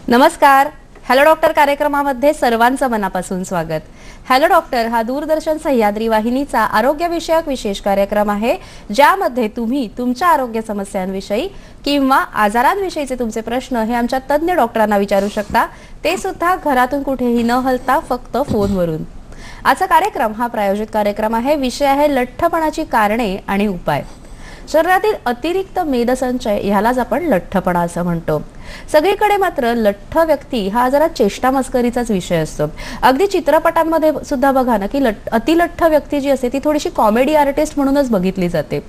नमस्कार. Hello doctor कार्यक्रमामध्ये सर्वांचं मनापासून स्वागत. हॅलो डॉक्टर हा दूरदर्शन सह्याद्री वाहिनीचा आरोग्यविषयक विशेष कार्यक्रम आहे, ज्यामध्ये तुम्ही तुमच्या आरोग्य समस्यांविषयी किंवा आजारांविषयीचे तुमचे प्रश्न हे आमच्या तज्ञ डॉक्टरांना विचारू शकता, ते सुद्धा घरातून कुठेही न हलता फक्त फोनवरून. आजचा कार्यक्रम हा प्रायोजित कार्यक्रम आहे. विषय आहे लठ्ठपणाची कारणे आणि उपाय. शरीरातील अतिरिक्त मेदसंचय ह्यालाच आपण लठ्ठपणा असं म्हणतो. सगळीकडे मात्र लठ्ठ व्यक्ती हा जरा चेष्टा मस्करीचाच विषय असतो. अगदी चित्रपटांमध्ये सुद्धा बघा ना की अतिलठ्ठ व्यक्ती जी असते ती थोडीशी कॉमेडी आर्टिस्ट म्हणूनच बघितली जाते.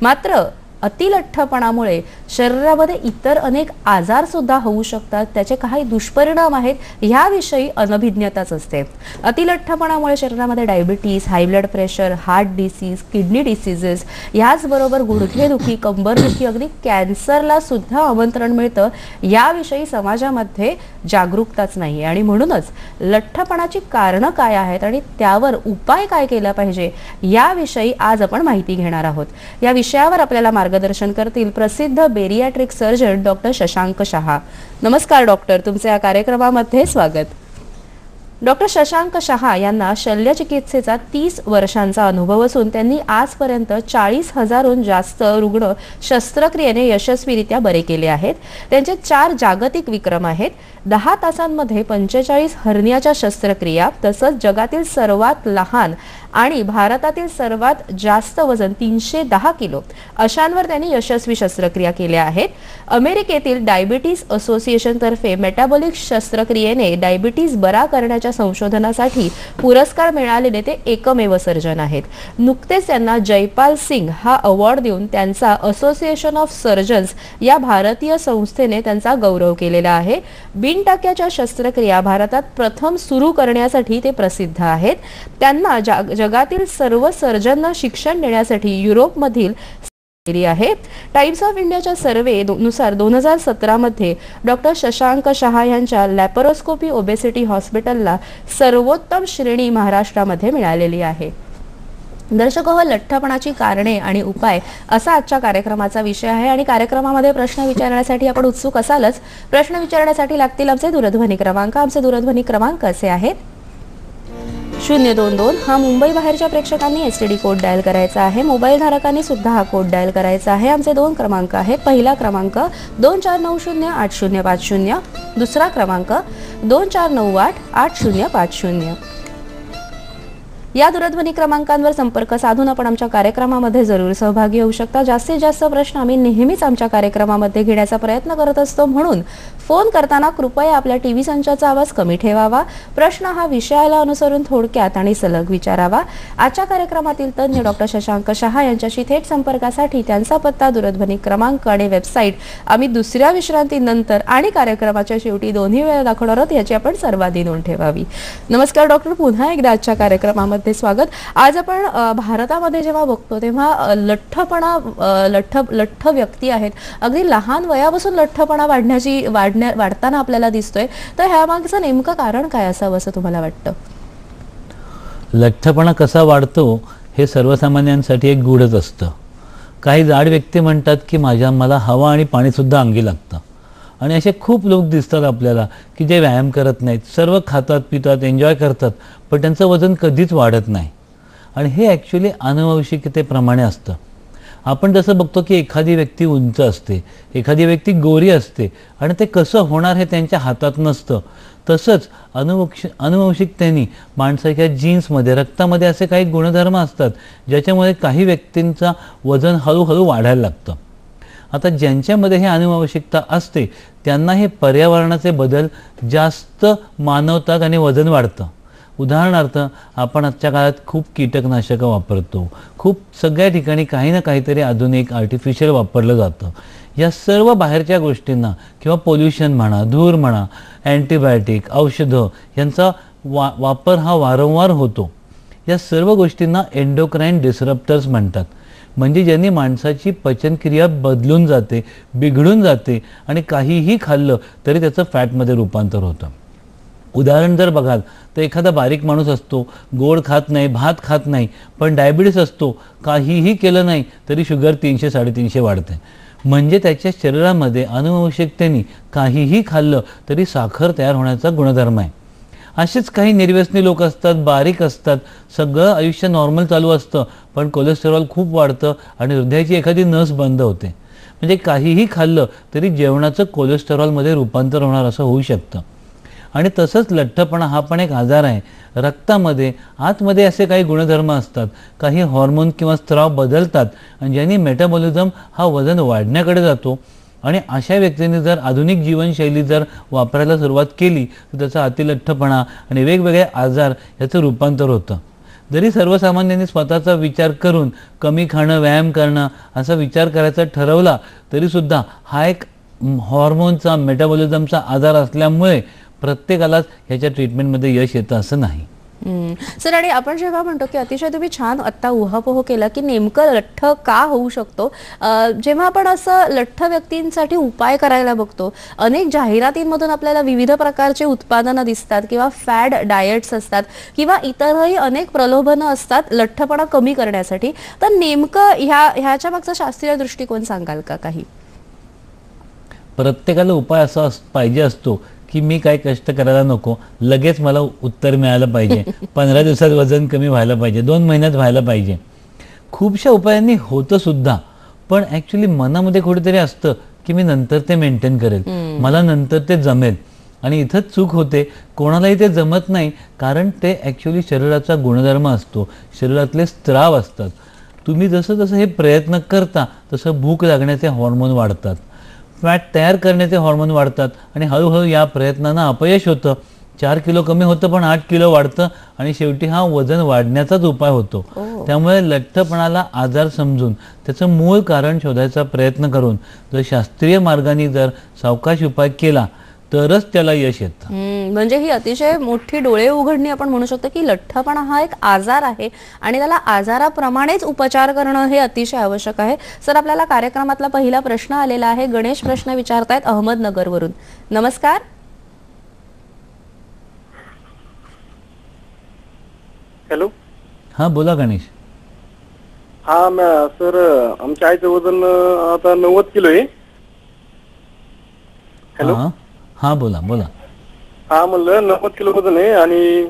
मात्र अतिलठ्ठपणामुळे शरीरामध्ये इतर अनेक आजार सुद्धा होऊ शकतात. त्याचे काही दुष्परिणाम आहेत ह्याविषयी अनभिज्ञताच असते. अतिलठ्ठपणामुळे शरीरामध्ये diabetes, high blood pressure, heart disease, kidney diseases, याचबरोबर गुडघेदुखी, कंबरदुखी, अगदी कॅन्सरला सुद्धा आमंत्रण मिळतं. याविषयी समाजामध्ये जागरूकताच नाही आणि म्हणूनच लठ्ठपणाची कारणं काय आहेत आणि त्यावर उपाय काय केला पाहिजे याविषयी आज आपण माहिती घेणार आहोत. या विषयावर आपल्याला मार्गदर्शन करतील प्रसिद्ध bariatric surgeon doctor Shashank Shah. नमस्कार डॉक्टर, तुमचे या कार्यक्रमामध्ये स्वागत. डॉक्टर शशांक शहा यांना शल्यचिकित्सेचा 30 वर्षांचा अनुभव असून त्यांनी आजपर्यंत 40,000हून जास्त रुग्ण शस्त्रक्रियेने यशस्वीरित्या बरे केले आहेत. त्यांचे 4 जागतिक विक्रम आहेत. 10 तासांमध्ये 45 हर्नियाच्या शस्त्रक्रिया, तसंच जगातील सर्वात लहान आणि भारतातील सर्वात जास्त वजन 310 किलो अशांवर त्यांनी यशस्वी शस्त्रक्रिया केल्या आहेत. अमेरिकेतील डायबिटीज असोसिएशन तर्फे मेटाबॉलिक शस्त्रक्रियेने डायबिटीज बरा करण्याच्या संशोधनासाठी पुरस्कार मिळालेले ते एकमेव सर्जन आहेत. नुकतेच त्यांना जयपाल सिंग हा अवॉर्ड देऊन त्यांचा असोसिएशन ऑफ सर्जन्स या भारतीय संस्थेने त्यांचा गौरव केलेला आहे. बिनटाक्याच्या शस्त्रक्रिया भारतात प्रथम सुरू करण्यासाठी ते प्रसिद्ध आहेत. त्यांना जगातील सर्व सर्जनना शिक्षण देण्यासाठी युरोपमधील आहे. टाइम्स ऑफ इंडियाच्या सर्वे नुसार 2017 मध्ये डॉक्टर शशांक शहा यांच्या लॅपरोस्कोपी ओबेसिटी हॉस्पिटलला सर्वोत्तम श्रेणी महाराष्ट्रामध्ये मिळालेली आहे. दर्शक हो, लठ्ठपणाची कारणे आणि उपाय असा आजच्या कार्यक्रमाचा विषय आहे आणि कार्यक्रमामध्ये प्रश्न विचारण्यासाठी आपण उत्सुक असालच. प्रश्न विचारण्यासाठी लागतील आमचे दूरध्वनी क्रमांक. आमचे दूरध्वनी क्रमांक असे आहेत: 022 हा मुंबई बाहेरच्या प्रेक्षकांनी एसटीडी कोड डायल करायचा आहे. मोबाईल धारकांनी सुद्धा हा कोड डायल करायचा आहे. आमचे 2 क्रमांक आहेत. पहिला क्रमांक 24908050, दुसरा क्रमांक 24988050. या दूरध्वनी क्रमांकांवर संपर्क साधून आपण आमच्या कार्यक्रमामध्ये जरूर सहभागी होऊ शकता. जास्तीत जास्त प्रश्न आम्ही नेहमीच आमच्या कार्यक्रमामध्ये घेण्याचा प्रयत्न करत असतो, म्हणून फोन करताना कृपया आपल्या टीव्ही संचाचा आवाज कमी ठेवावा. प्रश्न हा विषयाला अनुसरून थोडक्यात आणि सलग विचारावा. आजच्या कार्यक्रमातील तज्ञ डॉक्टर शशांक शहा यांच्याशी थेट संपर्कासाठी त्यांचा पत्ता, दूरध्वनी क्रमांक आणि वेबसाईट आम्ही दुसऱ्या विश्रांतीनंतर आणि कार्यक्रमाच्या शेवटी दोन्ही वेळा दाखवणार आहोत, याची आपण सर्वांनी नोंद ठेवावी. नमस्कार डॉक्टर, पुन्हा एकदा आजच्या कार्यक्रमामध्ये स्वागत. आज आपण भारतामध्ये जेव्हा बघतो तेव्हा लठ्ठ व्यक्ती आहेत. अगदी लहान वयापासून लठ्ठपणा वाढताना आपल्याला दिसतोय. तर ह्यामागचं नेमकं कारण काय असावं असं तुम्हाला वाटतं? लठ्ठपणा कसा वाढतो हे सर्वसामान्यांसाठी एक गूढच असतं. काही जाड व्यक्ती म्हणतात की मला हवा आणि पाणी सुद्धा अंगी लागतं, आणि असे खूप लोक दिसतात आपल्याला की जे व्यायाम करत नाहीत, सर्व खातात पितात एन्जॉय करतात, पण त्यांचं वजन कधीच वाढत नाही. आणि हे ॲक्च्युली अनुवंशिकतेप्रमाणे असतं. आपण जसं बघतो की एखादी व्यक्ती उंच असते, एखादी व्यक्ती गोरी असते, आणि ते कसं होणार हे त्यांच्या हातात नसतं. तसंच अनुवंशिकतेने माणसाच्या जीन्समध्ये, रक्तामध्ये असे काही गुणधर्म असतात ज्याच्यामुळे काही व्यक्तींचं वजन हळूहळू वाढायला लागतं. आता ज्यांच्यामध्ये हे अनुवंशिकता असते त्यांना हे पर्यावरणाचे बदल जास्त मानवतात आणि वजन वाढतं. उदाहरणार्थ, आपण आजच्या काळात खूप कीटकनाशकं वापरतो, खूप सगळ्या ठिकाणी काही ना काहीतरी आधुनिक आर्टिफिशियल वापरलं जातं. या सर्व बाहेरच्या गोष्टींना किंवा पोल्युशन म्हणा, धूर म्हणा, अँटीबायोटिक, औषधं यांचा वापर हा वारंवार होतो. या सर्व गोष्टींना एंडोक्राईन डिसरप्टर्स म्हणतात. म्हणजे ज्यांनी माणसाची पचनक्रिया बदलून जाते, बिघडून जाते, आणि काहीही खाल्लं तरी त्याचं फॅटमध्ये रूपांतर होतं. उदाहरण जर बघाल तर एखादा बारीक माणूस असतो, गोड खात नाही, भात खात नाही, पण डायबिटीस असतो, काहीही केलं नाही तरी शुगर 300-350 वाढते. म्हणजे त्याच्या शरीरामध्ये अनुवंशिकतेने काहीही खाल्लं तरी साखर तयार होण्याचा गुणधर्म आहे. असेच काही निर्व्यसनी लोक असतात, बारीक असतात, सगळं आयुष्य नॉर्मल चालू असतं, पण कोलेस्टेरॉल खूप वाढतं आणि हृदयाची एखादी नस बंद होते. म्हणजे काहीही खाल्लं तरी जेवणाचं कोलेस्टेरॉलमध्ये रूपांतर होणार असं होऊ शकतं. आणि तसंच लठ्ठपणा हा पण एक आजार आहे. रक्तामध्ये आतमध्ये असे काही गुणधर्म असतात, काही हॉर्मोन किंवा स्त्राव बदलतात आणि ज्यांनी मेटाबॉलिझम हा वजन वाढण्याकडे जातो. आणि अशा व्यक्तींनी जर आधुनिक जीवनशैली जर वापरायला सुरुवात केली तर त्याचा अतिलठ्ठपणा आणि वेगवेगळे आजार याचं रूपांतर होतं. जरी सर्वसामान्यांनी स्वतःचा विचार करून कमी खाणं, व्यायाम करणं असा विचार करायचा ठरवला तरीसुद्धा हा एक हॉर्मोनचा, मेटाबॉलिझमचा आजार असल्यामुळे प्रत्येकालाच ह्याच्या ट्रीटमेंटमध्ये यश येतं असं नाही. सर, आणि आपण जेव्हा म्हणतो की अतिशय तुम्ही छान आत्ता उहापोह केला की नेमकं लठ्ठ का होऊ शकतो, जेव्हा आपण असं लठ्ठ व्यक्तींसाठी उपाय करायला बघतो, अनेक जाहिरातींमधून आपल्याला विविध प्रकारचे उत्पादनं दिसतात किंवा फॅड डाएट्स असतात किंवा इतरही अनेक प्रलोभनं असतात लठ्ठपणा कमी करण्यासाठी. तर नेमकं ह्याच्या मागचा शास्त्रीय दृष्टिकोन सांगाल का काही? प्रत्येकाला उपाय असा पाहिजे असतो की मी काय कष्ट करायला नको, लगेच मला उत्तर मिळालं पाहिजे, 15 दिवसात वजन कमी व्हायला पाहिजे, 2 महिन्यात व्हायला पाहिजे. खूपशा उपायांनी होतं सुद्धा, पण ॲक्च्युली मनामध्ये कुठेतरी असतं की मी नंतर ते मेंटेन करेल, मला नंतर ते जमेल. आणि इथंच चूक होते, कोणालाही ते जमत नाही, कारण ते ॲक्च्युली शरीराचा गुणधर्म असतो, शरीरातले स्त्राव असतात. तुम्ही जसं जसं हे प्रयत्न करता तसं भूक लागण्याचे हॉर्मोन वाढतात, फॅट तयार करण्याचे हॉर्मोन वाढतात आणि हळूहळू या प्रयत्नांना अपयश होतं. 4 किलो कमी होतं पण 8 किलो वाढतं आणि शेवटी हा वजन वाढण्याचाच उपाय होतो. त्यामुळे लठ्ठपणाला आजार समजून त्याचं मूळ कारण शोधायचा प्रयत्न करून जर शास्त्रीय मार्गाने जर सावकाश उपाय केला तरच त्याला यश येतं. म्हणजे ही अतिशय मोठी डोळे उघडणी आपण म्हणू शकतो की लठ्ठपणा हा एक आजार आहे आणि त्याला आजाराप्रमाणेच उपचार करणं हे अतिशय आवश्यक आहे. सर, आपल्याला कार्यक्रमातला पहिला प्रश्न आलेला आहे. गणेश प्रश्न विचारतायत अहमदनगरवरून. नमस्कार. हॅलो. हा, बोला गणेश. हा सर, आमच्या आईचं वजन आता 90 किलो आहे. हॅलो. हा, बोला बोला. हा, म्हणलं 90 किलो वजन आहे आणि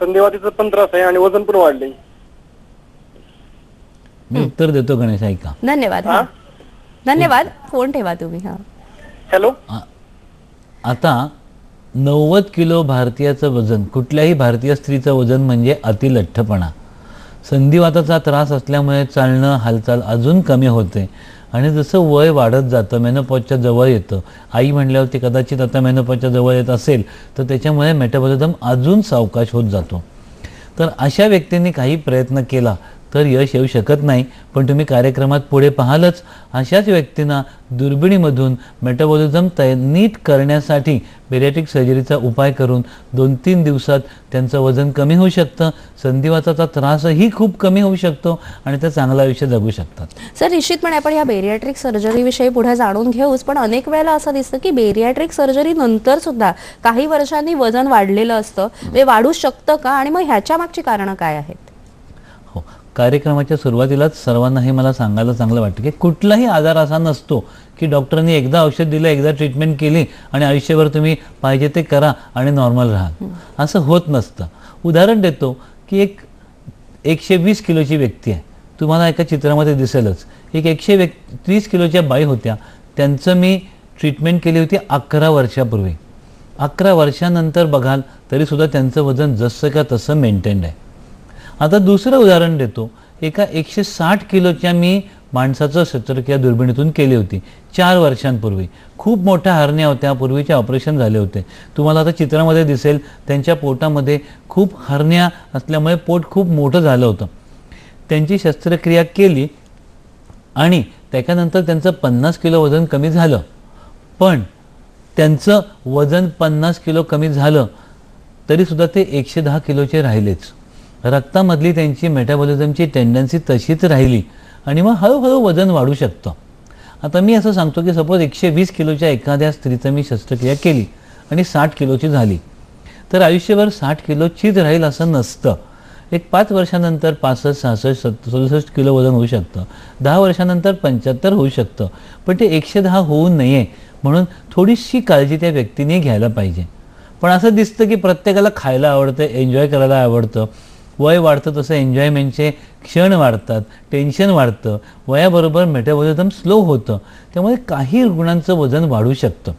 संधिवाताचा पण त्रास आहे आणि वजन पण वाढले. मी उत्तर देतो गणेश, ऐका. धन्यवाद. धन्यवाद. फोन ठेवा तुम्ही. हा, हॅलो. आता 90 किलो भारतीयाचं वजन, कुठल्याही भारतीय स्त्रीचं वजन म्हणजे अतिलठ्ठपणा. संधिवाताचा त्रास असल्यामुळे चालणं, हालचाल अजून कमी होते आणि जसं वय वाढत जातं, मेनोपॉजच्या जवळ येतं, आई म्हणल्यावरती कदाचित आता मेनोपॉजच्या जवळ येत असेल तर त्याच्यामुळे मेटाबॉलिझम अजून सावकाश होत जातो. तर अशा व्यक्तींनी काही प्रयत्न केला तर यश येऊ शकत नाही. पण तुम्ही कार्यक्रमात पुढे पाहालच, अशाच व्यक्तींना दुर्बिणीमधून मेटाबॉलिझम नीट करण्यासाठी बेरियाट्रिक सर्जरीचा उपाय करून 2-3 दिवसात त्यांचं वजन कमी होऊ शकतं, संधिवाताचा त्रासही खूप कमी होऊ शकतो आणि ते चांगलं आयुष्य जगू शकतात. सर, निश्चितपणे आपण या बेरियाट्रिक सर्जरी विषयी पुढे जाणून घेऊच, पण अनेक वेळेला असं दिसतं की बेरियाट्रिक सर्जरी नंतर सुद्धा काही वर्षांनी वजन वाढलेलं असतं, ते वाढू शकतं का आणि मग ह्याच्या मागची कारणं काय आहेत? हो, कार्यक्रमाच्या सुरुवातीलाच सर्वांना हे मला सांगायला चांगलं वाटतं की कुठलाही आजार असा नसतो की डॉक्टरांनी एकदा औषध दिलं, एकदा ट्रीटमेंट केली आणि आयुष्यभर तुम्ही पाहिजे ते करा आणि नॉर्मल राहा, असं होत नसतं. उदाहरण देतो की एक 120 किलोची व्यक्ती आहे, तुम्हाला एका चित्रामध्ये दिसेलच. एक 130 किलोच्या बाई होत्या, त्यांचं मी ट्रीटमेंट केली होती 11 वर्षापूर्वी. 11 वर्षानंतर बघाल तरीसुद्धा त्यांचं वजन जसं का तसं मेंटेन्ड आहे. आता दुसरं उदाहरण देतो. एका 160 किलोच्या मी माणसाचं शस्त्रक्रिया दुर्बिणीतून केली होती 4 वर्षांपूर्वी. खूप मोठ्या हरण्या होत्या, पूर्वीचे ऑपरेशन झाले होते. तुम्हाला आता चित्रामध्ये दिसेल त्यांच्या पोटामध्ये खूप हरण्या असल्यामुळे पोट खूप मोठं झालं होतं. त्यांची शस्त्रक्रिया केली आणि त्याच्यानंतर त्यांचं 50 किलो वजन कमी झालं. पण त्यांचं वजन 50 किलो कमी झालं तरीसुद्धा ते 110 किलोचे राहिलेच. रक्तामधली त्यांची मेटाबॉलिझमची टेंडन्सी तशीच राहिली आणि मग हळूहळू वजन वाढू शकतं. आता मी असं सांगतो की सपोज 120 किलोच्या एखाद्या स्त्रीचं मी शस्त्रक्रिया केली आणि 60 किलोची झाली, तर आयुष्यभर 60 किलोचीच राहील असं नसतं. एक 5 वर्षानंतर 65, 66, 67 किलो वजन होऊ शकतं, 10 वर्षानंतर 75 होऊ शकतं, पण ते 110 होऊ नये म्हणून थोडीशी काळजी त्या व्यक्तीने घ्यायला पाहिजे. पण असं दिसतं की प्रत्येकाला खायला आवडतं, एन्जॉय करायला आवडतं. वय वाढतं तसं एन्जॉयमेंटचे क्षण वाढतात, टेन्शन वाढतं, वयाबरोबर मेटाबॉलिझम स्लो होतं, त्यामुळे काही रुग्णांचं वजन वाढू शकतं.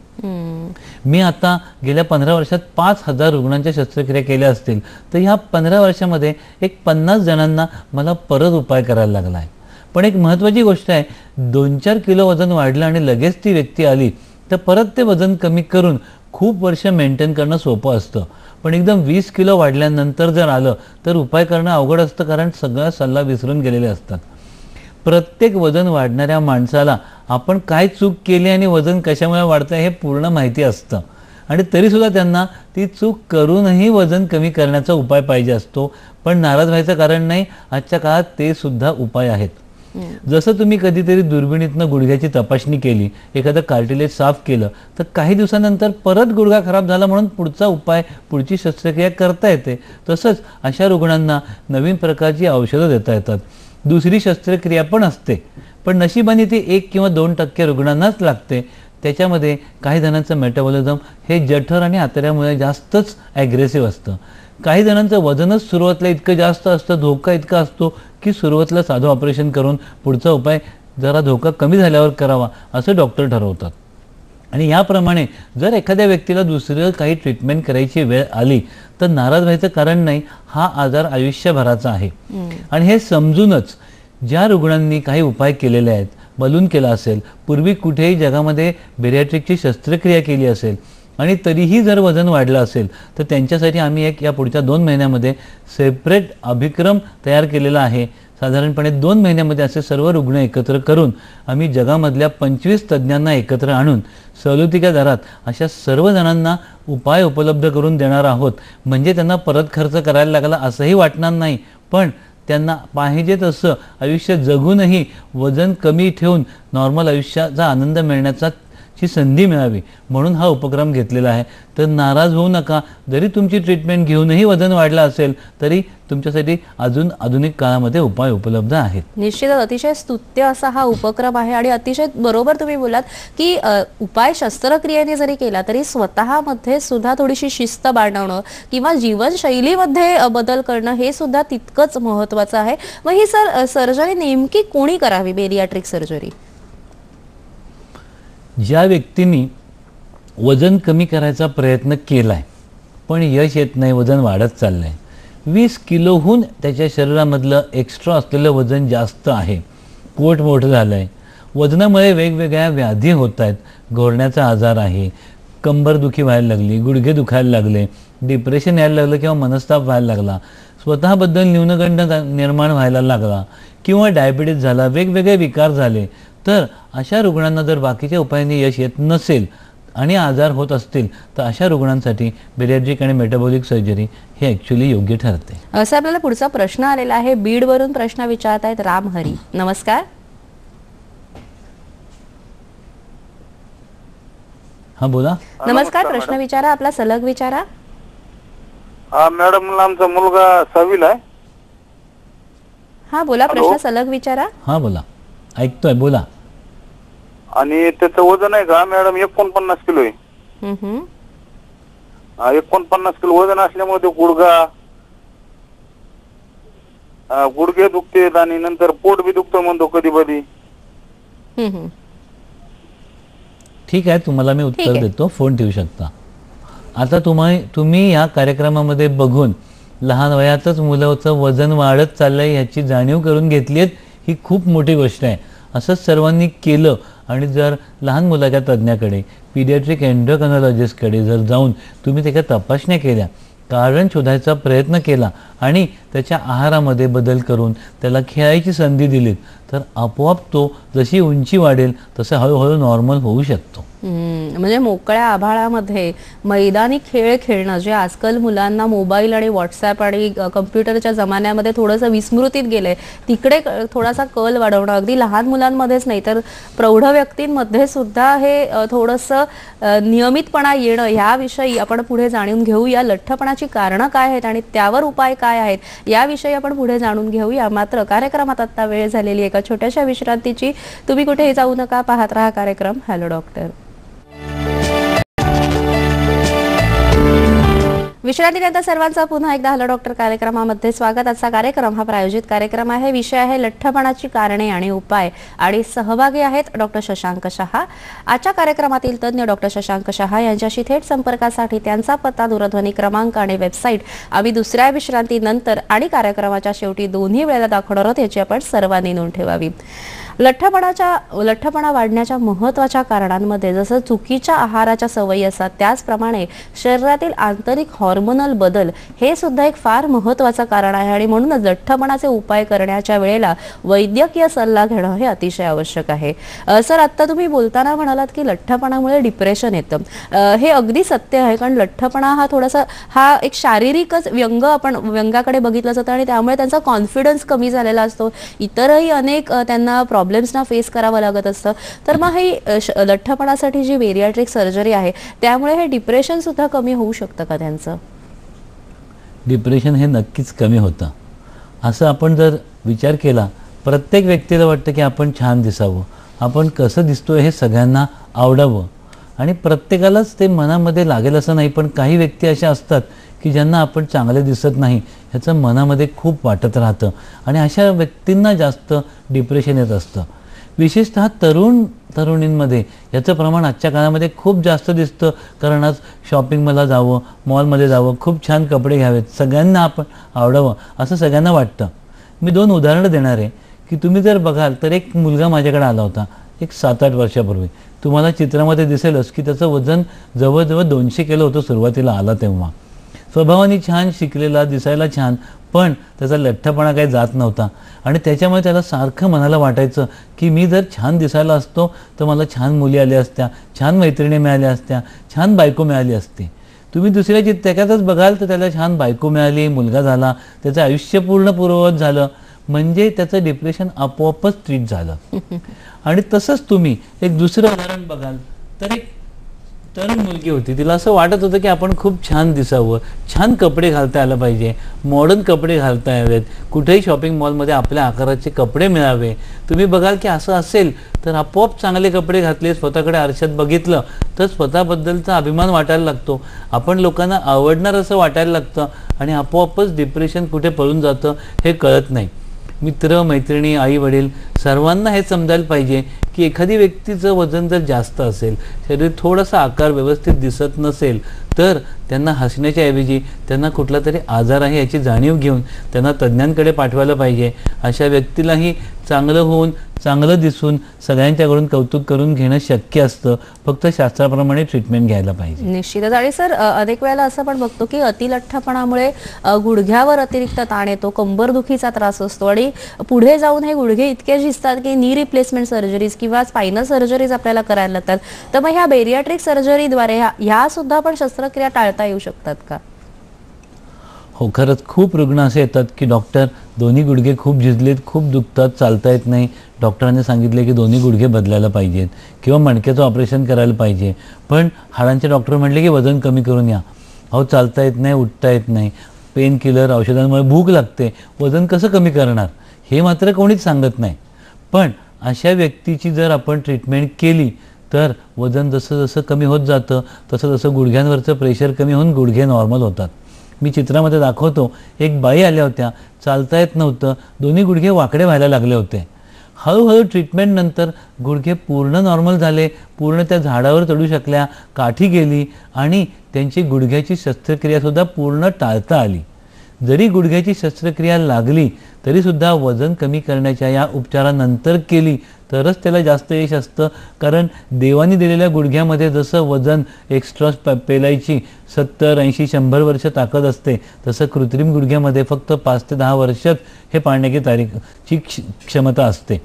मी आता गेल्या 15 वर्षात 5,000 रुग्णांच्या शस्त्रक्रिया केल्या असतील, तर ह्या 15 वर्षामध्ये एक 50 जणांना मला परत उपाय करायला लागला आहे. पण एक महत्त्वाची गोष्ट आहे, 2-4 किलो वजन वाढलं आणि लगेच ती व्यक्ती आली तर परत ते वजन कमी करून खूप वर्ष मेंटेन करणं सोपं असतं. पण एकदम 20 किलो वाढल्यानंतर जर आलं तर उपाय करणं अवघड असतं, कारण सगळा सल्ला विसरून गेलेले असतात. प्रत्येक वजन वाढणाऱ्या माणसाला आपण काय चूक केली आणि वजन कशामुळे वाढतं हे पूर्ण माहिती असतं, आणि तरीसुद्धा त्यांना ती चूक करूनही वजन कमी करण्याचा उपाय पाहिजे असतो. पण नाराज व्हायचं कारण नाही, आजच्या काळात ते सुद्धा उपाय आहेत. जसं तुम्ही कधीतरी दुर्बिणीतनं गुडघ्याची तपासणी केली, एखादं कार्टिलेज साफ केलं, तर काही दिवसानंतर परत गुडघा खराब झाला म्हणून पुढचा उपाय, पुढची शस्त्रक्रिया करता येते. तसंच अशा रुग्णांना नवीन प्रकारची औषधं देता येतात. दुसरी शस्त्रक्रिया पण असते, पण नशिबाने ती 1 किंवा 2% रुग्णांनाच लागते. त्याच्यामध्ये काही जणांचं मेटाबॉलिझम हे जठर आणि आतड्यामुळे जास्तच ॲग्रेसिव्ह असतं. काही जणांचं वजनच सुरुवातीला इतकं जास्त असतं, धोका इतका असतो की सुरुवातीला साधं ऑपरेशन करून पुढचा उपाय जरा धोका कमी झाल्यावर करावा असं डॉक्टर ठरवतात. आणि याप्रमाणे जर एखाद्या व्यक्तीला दुसरं काही ट्रीटमेंट करायची वेळ आली तर नाराज व्हायचं कारण नाही, हा आजार आयुष्यभराचा आहे. आणि हे समजूनच ज्या रुग्णांनी काही उपाय केलेले आहेत, बलून केला असेल, पूर्वी कुठेही जगामध्ये बेरियाट्रिकची शस्त्रक्रिया केली असेल आणि तरीही जर वजन वाढलं असेल, तर त्यांच्यासाठी आम्ही एक या पुढच्या 2 महिन्यामध्ये सेपरेट अभिक्रम तयार केलेला आहे. साधारणपणे 2 महिन्यामध्ये असे सर्व रुग्ण एकत्र करून आम्ही जगामधल्या 25 तज्ज्ञांना एकत्र आणून सवलतीच्या दरात अशा सर्व जणांना उपाय उपलब्ध करून देणार आहोत. म्हणजे त्यांना परत खर्च करायला लागला असंही वाटणार नाही, पण त्यांना पाहिजे तसं आयुष्य जगूनही वजन कमी ठेवून नॉर्मल आयुष्याचा आनंद मिळण्याचा ची संधी मिळावी म्हणून हा उपक्रम घेतलेला आहे. तर नाराज होऊ नका. जरी तुमची ट्रीटमेंट घेऊनही वजन वाढलं असेल तरी तुमच्यासाठी अजून आधुनिक काळामध्ये उपाय उपलब्ध आहेत. निश्चितच अतिशय स्तुत्य असा हा उपक्रम आहे आणि अतिशय बरोबर तुम्ही बोलात की उपाय शस्त्रक्रियेने जरी केला तरी स्वतःमध्ये सुद्धा थोडीशी शिस्त बाळगणं किंवा जीवनशैलीमध्ये बदल करणं हे सुद्धा तितकंच महत्त्वाचं आहे. मग ही सर्जरी नेमकी कोणी करावी, बेरियाट्रिक सर्जरी? ज्या व्यक्तींनी वजन कमी करायचा प्रयत्न केलाय पण यश येत नाही, वजन वाढत चाललंय, 20 किलोहून त्याच्या शरीरामधलं एक्स्ट्रा असलेलं वजन जास्त आहे, पोट मोठं झालंय, वजनामुळे वेगवेगळ्या व्याधी होत आहेत, घोरण्याचा आजार आहे, कंबरदुखी व्हायला लागली, गुडघे दुखायला लागले, डिप्रेशन यायला लागलं किंवा मनस्ताप व्हायला लागला, स्वतःबद्दल न्यूनगंड निर्माण व्हायला लागला किंवा डायबिटीज झाला, वेगवेगळे विकार झाले, तर अशा रुग्णांना जर बाकीच्या उपायांनी यश येत नसेल आणि आजार होत असतील तर अशा रुग्णांसाठी बेरियाट्रिक आणि मेटाबॉलिक सर्जरी हे ॲक्च्युली योग्य ठरते. असं आपल्याला पुढचा प्रश्न आलेला आहे, बीडवरून प्रश्न विचारत आहेत राम हरी. नमस्कार. हा बोला. नमस्कार, प्रश्न विचारा, आपला सलग विचारा. हा मॅडम, आमचा मुलगा 6वीला आहे. हा बोला, प्रश्न सलग विचारा. हा बोला, ऐकतोय, बोला. आणि त्याचं वजन आहे का मॅडम 49 किलो आहे. 49 किलो वजन असल्यामुळे ते गुडघे दुखतेत आणि नंतर पोट बी दुखतं म्हणतो कधी कधी. ठीक आहे, तुम्हाला मी उत्तर देतो, फोन ठेवू शकता. आता तुम्ही या कार्यक्रमामध्ये बघून लहान वयातच मुलाचं वजन वाढत चाललंय ह्याची जाणीव करून घेतलीत, ही खूप मोठी गोष्ट आहे. असंच सर्वांनी केलं आणि जर लहान मुलाच्या तज्ज्ञाकडे, पीडियाट्रिक एंडोक्राइनॉलॉजिस्टकडे जर जाऊन तुम्ही त्याच्या तपासण्या केल्या, कारण शोधायचा प्रयत्न केला आणि त्याच्या आहारामध्ये बदल करून त्याला खेळायची संधी दिलीत, तर आपोआप तो जशी उंची वाढेल तसं हळूहळू नॉर्मल होऊ शकतो. म्हणजे मोकळ्या आभाळामध्ये मैदानी खेळ खेळणं जे आजकाल मुलांना मोबाईल आणि व्हॉट्सॲप आणि कम्प्युटरच्या जमान्यामध्ये थोडंसं विस्मृतीत गेलंय, तिकडे थोडासा कल वाढवणं, अगदी लहान मुलांमध्येच नाही तर प्रौढ व्यक्तींमध्ये सुद्धा हे थोडंसं नियमितपणा येणं, ह्याविषयी आपण पुढे जाणून घेऊया. लठ्ठपणाची कारणं काय आहेत आणि त्यावर उपाय काय आहेत याविषयी आपण पुढे जाणून घेऊया. मात्र कार्यक्रमात आता वेळ झालेली एका छोट्याशा विश्रांतीची. तुम्ही कुठेही जाऊ नका, पाहत राहा कार्यक्रम हॅलो डॉक्टर. विश्रांतीनंतर सर्वांचं पुन्हा एकदा हॅलो डॉक्टर कार्यक्रमामध्ये स्वागत. आजचा कार्यक्रम हा प्रायोजित कार्यक्रम आहे. विषय आहे लठ्ठपणाची कारणे आणि उपाय आणि सहभागी आहेत डॉक्टर शशांक शहा. आजच्या कार्यक्रमातील तज्ज्ञ डॉक्टर शशांक शहा यांच्याशी थेट संपर्कासाठी त्यांचा पत्ता, दूरध्वनी क्रमांक आणि वेबसाईट आम्ही दुसऱ्या विश्रांतीनंतर आणि कार्यक्रमाच्या शेवटी दोन्ही वेळेला दाखवणार आहोत, याची आपण सर्वांनी नोंद ठेवावी. लठ्ठपणा वाढण्याच्या महत्त्वाच्या कारणांमध्ये जसं चुकीच्या आहाराच्या सवयी असतात, त्याचप्रमाणे शरीरातील आंतरिक हॉर्मोनल बदल हे सुद्धा एक फार महत्त्वाचं कारण आहे आणि म्हणूनच लठ्ठपणाचे उपाय करण्याच्या वेळेला वैद्यकीय सल्ला घेणं हे अतिशय आवश्यक आहे. सर, आत्ता तुम्ही बोलताना म्हणालात की लठ्ठपणामुळे डिप्रेशन येतं. हे अगदी सत्य आहे, कारण लठ्ठपणा हा थोडासा हा एक शारीरिकच व्यंग, आपण व्यंगाकडे बघितलं जातं आणि त्यामुळे त्यांचा कॉन्फिडन्स कमी झालेला असतो. इतरही अनेक त्यांना प्रॉब्लेम्सना फेस करावं लागत असतं. तर मग ही लठ्ठपणासाठी जी बेरियाट्रिक सर्जरी आहे त्यामुळे हे डिप्रेशन सुद्धा कमी होऊ शकतं का त्यांचं? डिप्रेशन हे नक्कीच कमी होतं. असं आपण जर विचार केला, प्रत्येक व्यक्तीला वाटतं की आपण छान दिसावं, आपण कसं दिसतोय हे सगळ्यांना आवडावं आणि प्रत्येकालाच ते मनामध्ये लागेल असं नाही. पण काही व्यक्ती अशा असतात की ज्यांना आपण चांगले दिसत नाही ह्याचं मनामध्ये खूप वाटत राहतं आणि अशा व्यक्तींना जास्त डिप्रेशन येत असतं. विशेषतः तरुणींमध्ये याचं प्रमाण आजच्या काळामध्ये खूप जास्त दिसतं. कारण आज शॉपिंगला जावं, मॉलमध्ये जावं, खूप छान कपडे घ्यावेत, सगळ्यांना आपण आवडावं असं सगळ्यांना वाटतं. मी 2 उदाहरणं देणार आहे की तुम्ही जर बघाल तर एक मुलगा माझ्याकडे आला होता एक 7-8 वर्षापूर्वी. तुम्हाला चित्रामध्ये दिसेलच की त्याचं वजन जवळजवळ 200 किलो होतं सुरुवातीला आला तेव्हा. स्वभावाने छान, शिकलेला, दिसायला छान, पण त्याचा लठ्ठपणा काही जात नव्हता आणि त्याच्यामुळे त्याला सारखं मनाला वाटायचं की मी जर छान दिसायला असतो तर मला छान मुली आल्या असत्या, छान मैत्रिणी मिळाल्या असत्या, छान बायको मिळाली असती. तुम्ही दुसऱ्या त्याच्यातच बघाल तर त्याला छान बायको मिळाली, मुलगा झाला, त्याचं आयुष्य पूर्ण पूर्ववत झालं, म्हणजे त्याचं डिप्रेशन आपोआपच ट्रीट झालं. आणि तसंच तुम्ही एक दुसरं उदाहरण बघाल तर एक तरुण मुलगी होती, तिला असं वाटत होतं की आपण खूप छान दिसावं, छान कपडे घालता आलं पाहिजे, मॉडर्न कपडे घालता यावेत, कुठेही शॉपिंग मॉलमध्ये आपल्या आकाराचे कपडे मिळावे. तुम्ही बघाल की असं असेल तर आपोआप चांगले कपडे घातले, स्वतःकडे आरशात बघितलं तर स्वतःबद्दलचा अभिमान वाटायला लागतो, आपण लोकांना आवडणार असं वाटायला लागतं आणि आपोआपच डिप्रेशन कुठे पळून जातं हे कळत नाही. मित्र, मैत्रिणी, आई वडील सर्वांना हे समजायला पाहिजे की एखादी व्यक्तीचं वजन जर जास्त असेल, शरीर थोडासा आकार व्यवस्थित दिसत नसेल तर त्यांना हसण्याच्या ऐवजी त्यांना कुठला तरी आजार आहे याची जाणीव घेऊन त्यांना तज्ज्ञांकडे पाठवायला पाहिजे. अशा व्यक्तीलाही चांगलं होऊन, चांगलं दिसून सगळ्यांच्याकडून कौतुक करून घेणं शक्य असतं. फक्त शास्त्राप्रमाणे ट्रीटमेंट घ्यायला पाहिजे. निश्चितच. आणि सर, अनेक वेळेला असं पण बघतो की अतिलठ्ठपणामुळे गुडघ्यावर अतिरिक्त ताण येतो, कंबरदुखीचा त्रास असतो आणि पुढे जाऊन हे गुडघे इतके झिजतात की नी रिप्लेसमेंट सर्जरीज किंवा स्पायनल सर्जरीज आपल्याला करायला लागतात. तर मग ह्या बेरियाट्रिक सर्जरीद्वारे ह्या सुद्धा पण शस्त्रक्रिया टाळता येऊ शकतात का? हो, खरंच खूप रुग्ण असे येतात की डॉक्टर दोन्ही गुडघे खूप झिजलेत, खूप दुखतात, चालता येत नाही, डॉक्टरांनी सांगितले की दोन्ही गुडघे बदलायला पाहिजेत किंवा मणक्याचं ऑपरेशन करायला पाहिजे, पण हाडांचे डॉक्टर म्हटले की वजन कमी करून या. अहो, चालता येत नाही, उठता येत नाही, पेन किलर औषधांमुळे भूक लागते, वजन कसं कमी करणार हे मात्र कोणीच सांगत नाही. पण अशा व्यक्तीची जर आपण ट्रीटमेंट केली तर वजन जसं जसं कमी होत जातं तसं तसं गुडघ्यांवरचं प्रेशर कमी होऊन गुडघे नॉर्मल होतात. मी चित्रामध्ये दाखवतो, एक बाई आल्या होत्या, चालता येत नव्हतं, दोन्ही गुडघे वाकडे व्हायला लागले होते. हळूहळू ट्रीटमेंटनंतर गुडघे पूर्ण नॉर्मल झाले, पूर्ण त्या झाडावर चढू शकल्या, काठी गेली आणि त्यांची गुडघ्याची शस्त्रक्रियासुद्धा पूर्ण टाळता आली. जरी गुडघ्याची शस्त्रक्रिया लागली तरीसुद्धा वजन कमी करण्याच्या या उपचारानंतर केली तरच त्याला जास्त यश असतं. कारण देवाने दिलेल्या गुडघ्यामध्ये जसं वजन एक्स्ट्रा पेलायची 70, 80, 100 वर्ष ताकद असते, तसं कृत्रिम गुडघ्यामध्ये फक्त 5 ते 10 वर्षात हे पाळण्याची क्षमता असते.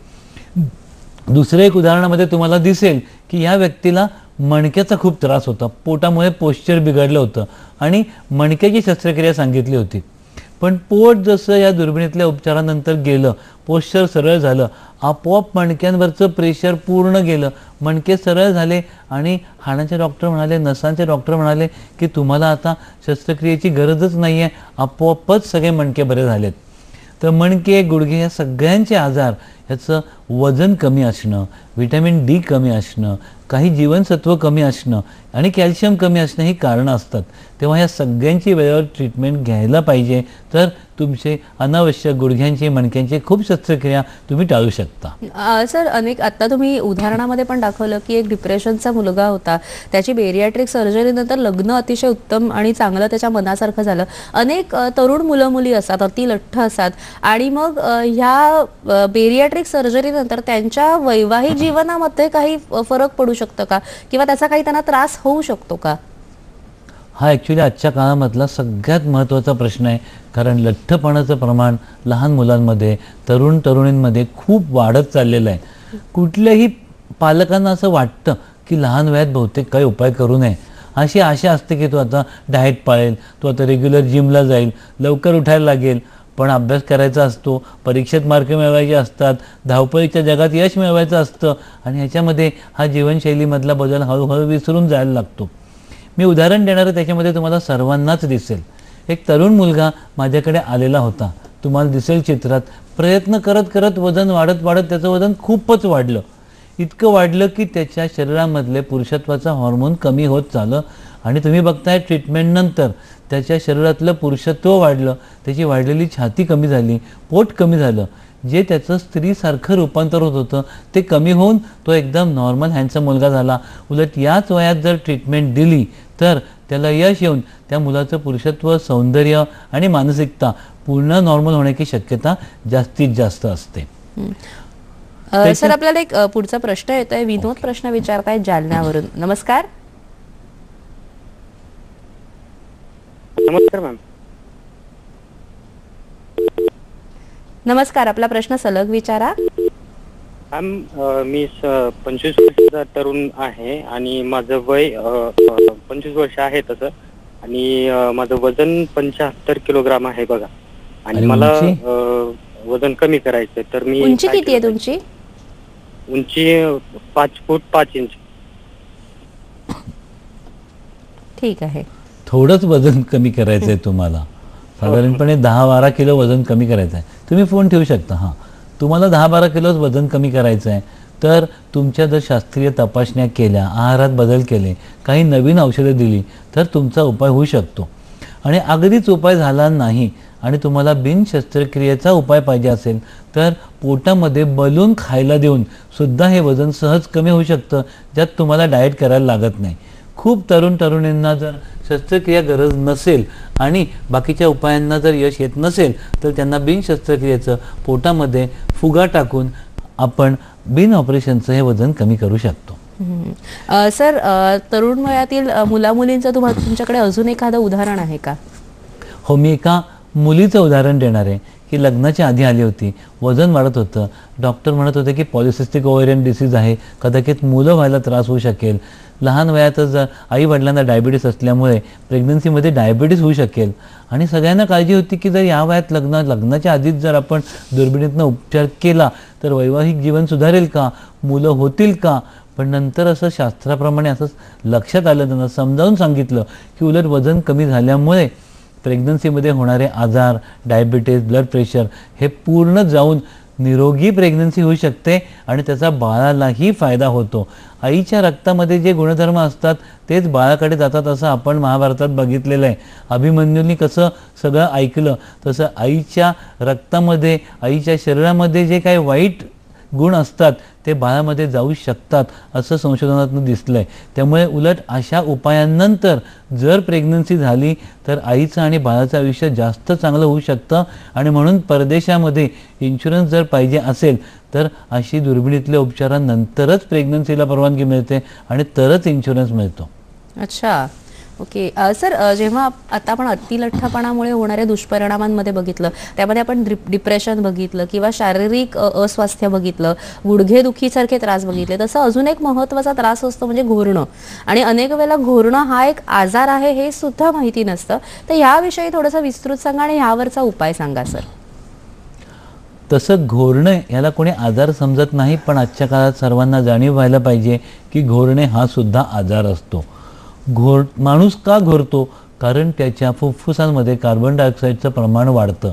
दुसऱ्या एक उदाहरणामध्ये तुम्हाला दिसेल की या व्यक्तीला मणक्याचा खूप त्रास होता, पोटामुळे पोश्चर बिघडलं होतं आणि मणक्याची शस्त्रक्रिया सांगितली होती. पण पोट जसं या दुर्बिणीतल्या उपचारानंतर गेलं, पोश्चर सरळ झालं, आपोआप मणक्यांवरचं प्रेशर पूर्ण गेलं, मणके सरळ झाले आणि हाडांचे डॉक्टर म्हणाले, नसांचे डॉक्टर म्हणाले की तुम्हाला आता शस्त्रक्रियेची गरजच नाही आहे, आपोआपच सगळे मणके बरे झालेत. तर मणके, गुडघे या सगळ्यांचे आजार ह्याचं वजन कमी असणं, व्हिटॅमिन डी कमी असणं, काही जीवनसत्व कमी असणं आणि कॅल्शियम कमी असणं ही कारणं असतात. तेव्हा या सगळ्यांची वेळेवर ट्रीटमेंट घ्यायला पाहिजे, तर तुमचे अनावश्यक गुडघ्यांची, मणक्यांची खूप शस्त्रक्रिया तुम्ही टाळू शकता. सर, आता तुम्ही उदाहरणामध्ये पण दाखवलं की एक डिप्रेशनचा मुलगा होता, त्याची बेरियाट्रिक सर्जरीनंतर लग्न अतिशय उत्तम आणि चांगलं त्याच्या मनासारखं झालं. अनेक तरुण मुलं मुली असतात, अतिलठ्ठ असतात आणि मग ह्या बेरियाट्रिक सर्जरीनंतर त्यांच्या वैवाहिक जीवनामध्ये काही फरक पडू शकतो का, किंवा त्याचा काही त्यांना त्रास होऊ शकतो का? हा ॲक्च्युली आजच्या काळामधला सगळ्यात महत्त्वाचा प्रश्न आहे, कारण लठ्ठपणाचं प्रमाण लहान मुलांमध्ये, तरुण तरुणींमध्ये खूप वाढत चाललेलं आहे. कुठल्याही पालकांना असं वाटतं की लहान वयात बहुतेक काही उपाय करू नये, अशी आशा असते की तो आता डाएट पाळेल, तो आता रेग्युलर जिमला जाईल, लवकर उठायला लागेल. पण अभ्यास करायचा असतो, परीक्षेत मार्क मिळवायचे असतात, धावपळीच्या जगात यश मिळवायचं असतं आणि ह्याच्यामध्ये हा जीवनशैलीमधला बदल हळूहळू विसरून जायला लागतो. मी उदाहरण देणार आहे, त्याच्यामध्ये तुम्हाला सर्वांनाच दिसेल. एक तरुण मुलगा माझ्याकडे आलेला होता, तुम्हाला दिसेल चित्रात. प्रयत्न करत करत वजन वाढत वाढत त्याचं वजन खूपच वाढलं, इतकं वाढलं की त्याच्या शरीरामधले पुरुषत्वाचा हॉर्मोन कमी होत चाललं आणि तुम्ही बघताय ट्रीटमेंटनंतर त्याच्या शरीरातलं पुरुषत्व वाढलं, त्याची वाढलेली छाती कमी झाली, पोट कमी झालं. जे त्याचं स्त्रीसारखं रूपांतर होत होतं ते कमी होऊन तो एकदम नॉर्मल हँडसम मुलगा झाला. उलट याच वयात जर ट्रीटमेंट दिली तर त्याला यश येऊन त्या मुलाचं पुरुषत्व, सौंदर्य आणि मानसिकता पूर्ण नॉर्मल होण्याची शक्यता जास्तीत जास्त असते. सर, आपल्याला एक पुढचा प्रश्न येतोय. विनोद प्रश्न विचारतायत जालन्यावरून. नमस्कार. नमस्कार मॅम. नमस्कार, आपला प्रश्न सलग विचारा. मॅम, मी 25 वर्षाचा तरुण आहे आणि माझं वय 25 वर्ष आहे तसं, आणि माझं वजन 75 किलोग्राम आहे बघा. आणि मला वजन कमी करायचंय. तर मी उंची किती आहे तुमची? उंची 5 फूट 5 इंच. ठीक आहे. थोडंच वजन कमी करायचं आहे तुम्हाला, साधारणपणे 10-12 किलो वजन कमी करायचं आहे. तुम्ही फोन ठेवू शकता. हां, तुम्हाला 10-12 किलोच वजन कमी करायचं आहे, तर तुमच्या जर शास्त्रीय तपासण्या केल्या, आहारात बदल केले, काही नवीन औषधं दिली तर तुमचा उपाय होऊ शकतो. आणि अगदीच उपाय झाला नाही आणि तुम्हाला बिन शस्त्रक्रियेचा उपाय पाहिजे असेल तर पोटामध्ये बलून खायला देऊन सुद्धा हे वजन सहज कमी होऊ शकतं, ज्यात तुम्हाला डाएट करायला लागत नाही. खूप तरुण तरुणींना जर शस्त्रक्रिया गरज नसेल आणि बाकीच्या उपायांना जर यश येत नसेल तर त्यांना बिन शस्त्रक्रियेचं पोटामध्ये फुगा टाकून आपण बिन ऑपरेशनचं हे वजन कमी करू शकतो. सर, तरुण वयातील मुलामुलींचं तुमच्याकडे अजून एखादं उदाहरण आहे का? हो, मी एका मुलीचं उदाहरण देणार आहे की लग्नाच्या आधी आली होती, वजन वाढत होतं, डॉक्टर म्हणत होते की पॉलिसिस्टिक ओव्हेरियन डिसीज आहे, कदाचित मुलं व्हायला त्रास होऊ शकेल, लहान वयातच आई वडिलांना डायबिटीस असल्यामुळे प्रेग्नन्सीमध्ये डायबिटीस होऊ शकेल. आणि सगळ्यांना काळजी होती की जर या वयात लग्नाच्या आधीच जर आपण दुर्बिणीतनं उपचार केला तर वैवाहिक जीवन सुधारेल का, मुलं होतील का. पण नंतर असं शास्त्राप्रमाणे असं लक्षात आलं, त्यांना समजावून सांगितलं की उलट वजन कमी झाल्यामुळे प्रेग्नन्सीमध्ये होणारे आजार, डायबिटीज, ब्लड प्रेशर हे पूर्ण जाऊन निरोगी प्रेग्नन्सी होऊ शकते आणि त्याचा बाळालाही फायदा होतो. आईच्या रक्तामध्ये जे गुणधर्म असतात तेच बाळाकडे जातात असं आपण महाभारतात बघितलेलं आहे. अभिमन्यूंनी कसं सगळं ऐकलं तसं आईच्या रक्तामध्ये, आईच्या शरीरामध्ये जे काही वाईट गुण असतात ते बाळामध्ये जाऊ शकतात असं संशोधनातून दिसलं आहे. त्यामुळे उलट अशा उपायांनंतर जर प्रेग्नन्सी झाली तर आईचं आणि बाळाचं आयुष्य जास्त चांगलं होऊ शकतं. आणि म्हणून परदेशामध्ये इन्शुरन्स जर पाहिजे असेल तर अशी दुर्बिणीतल्या उपचारानंतरच प्रेग्नन्सीला परवानगी मिळते आणि तरच इन्शुरन्स मिळतो. अच्छा. ओके सर, जेव्हा आता आपण अतिलठ्ठपणामुळे होणाऱ्या दुष्परिणामांमध्ये बघितलं, त्यामध्ये आपण डिप्रेशन बघितलं किंवा शारीरिक अस्वास्थ्य बघितलं, गुडघेदुखीसारखे त्रास बघितले, तसं अजून एक महत्त्वाचा त्रास असतो म्हणजे घोरणं. आणि अनेक वेळेला घोरणं हा एक आजार आहे हे सुद्धा माहिती नसतं. तर याविषयी थोडंसं विस्तृत सांगा आणि यावरचा उपाय सांगा सर. तसं घोरणे याला कोणी आजार समजत नाही, पण आजच्या काळात सर्वांना जाणीव व्हायला पाहिजे की घोरणे हा सुद्धा आजार असतो. माणूस का घोरतो? कारण त्याच्या फुफ्फुसांमध्ये कार्बन डायऑक्साईडचं प्रमाण वाढतं,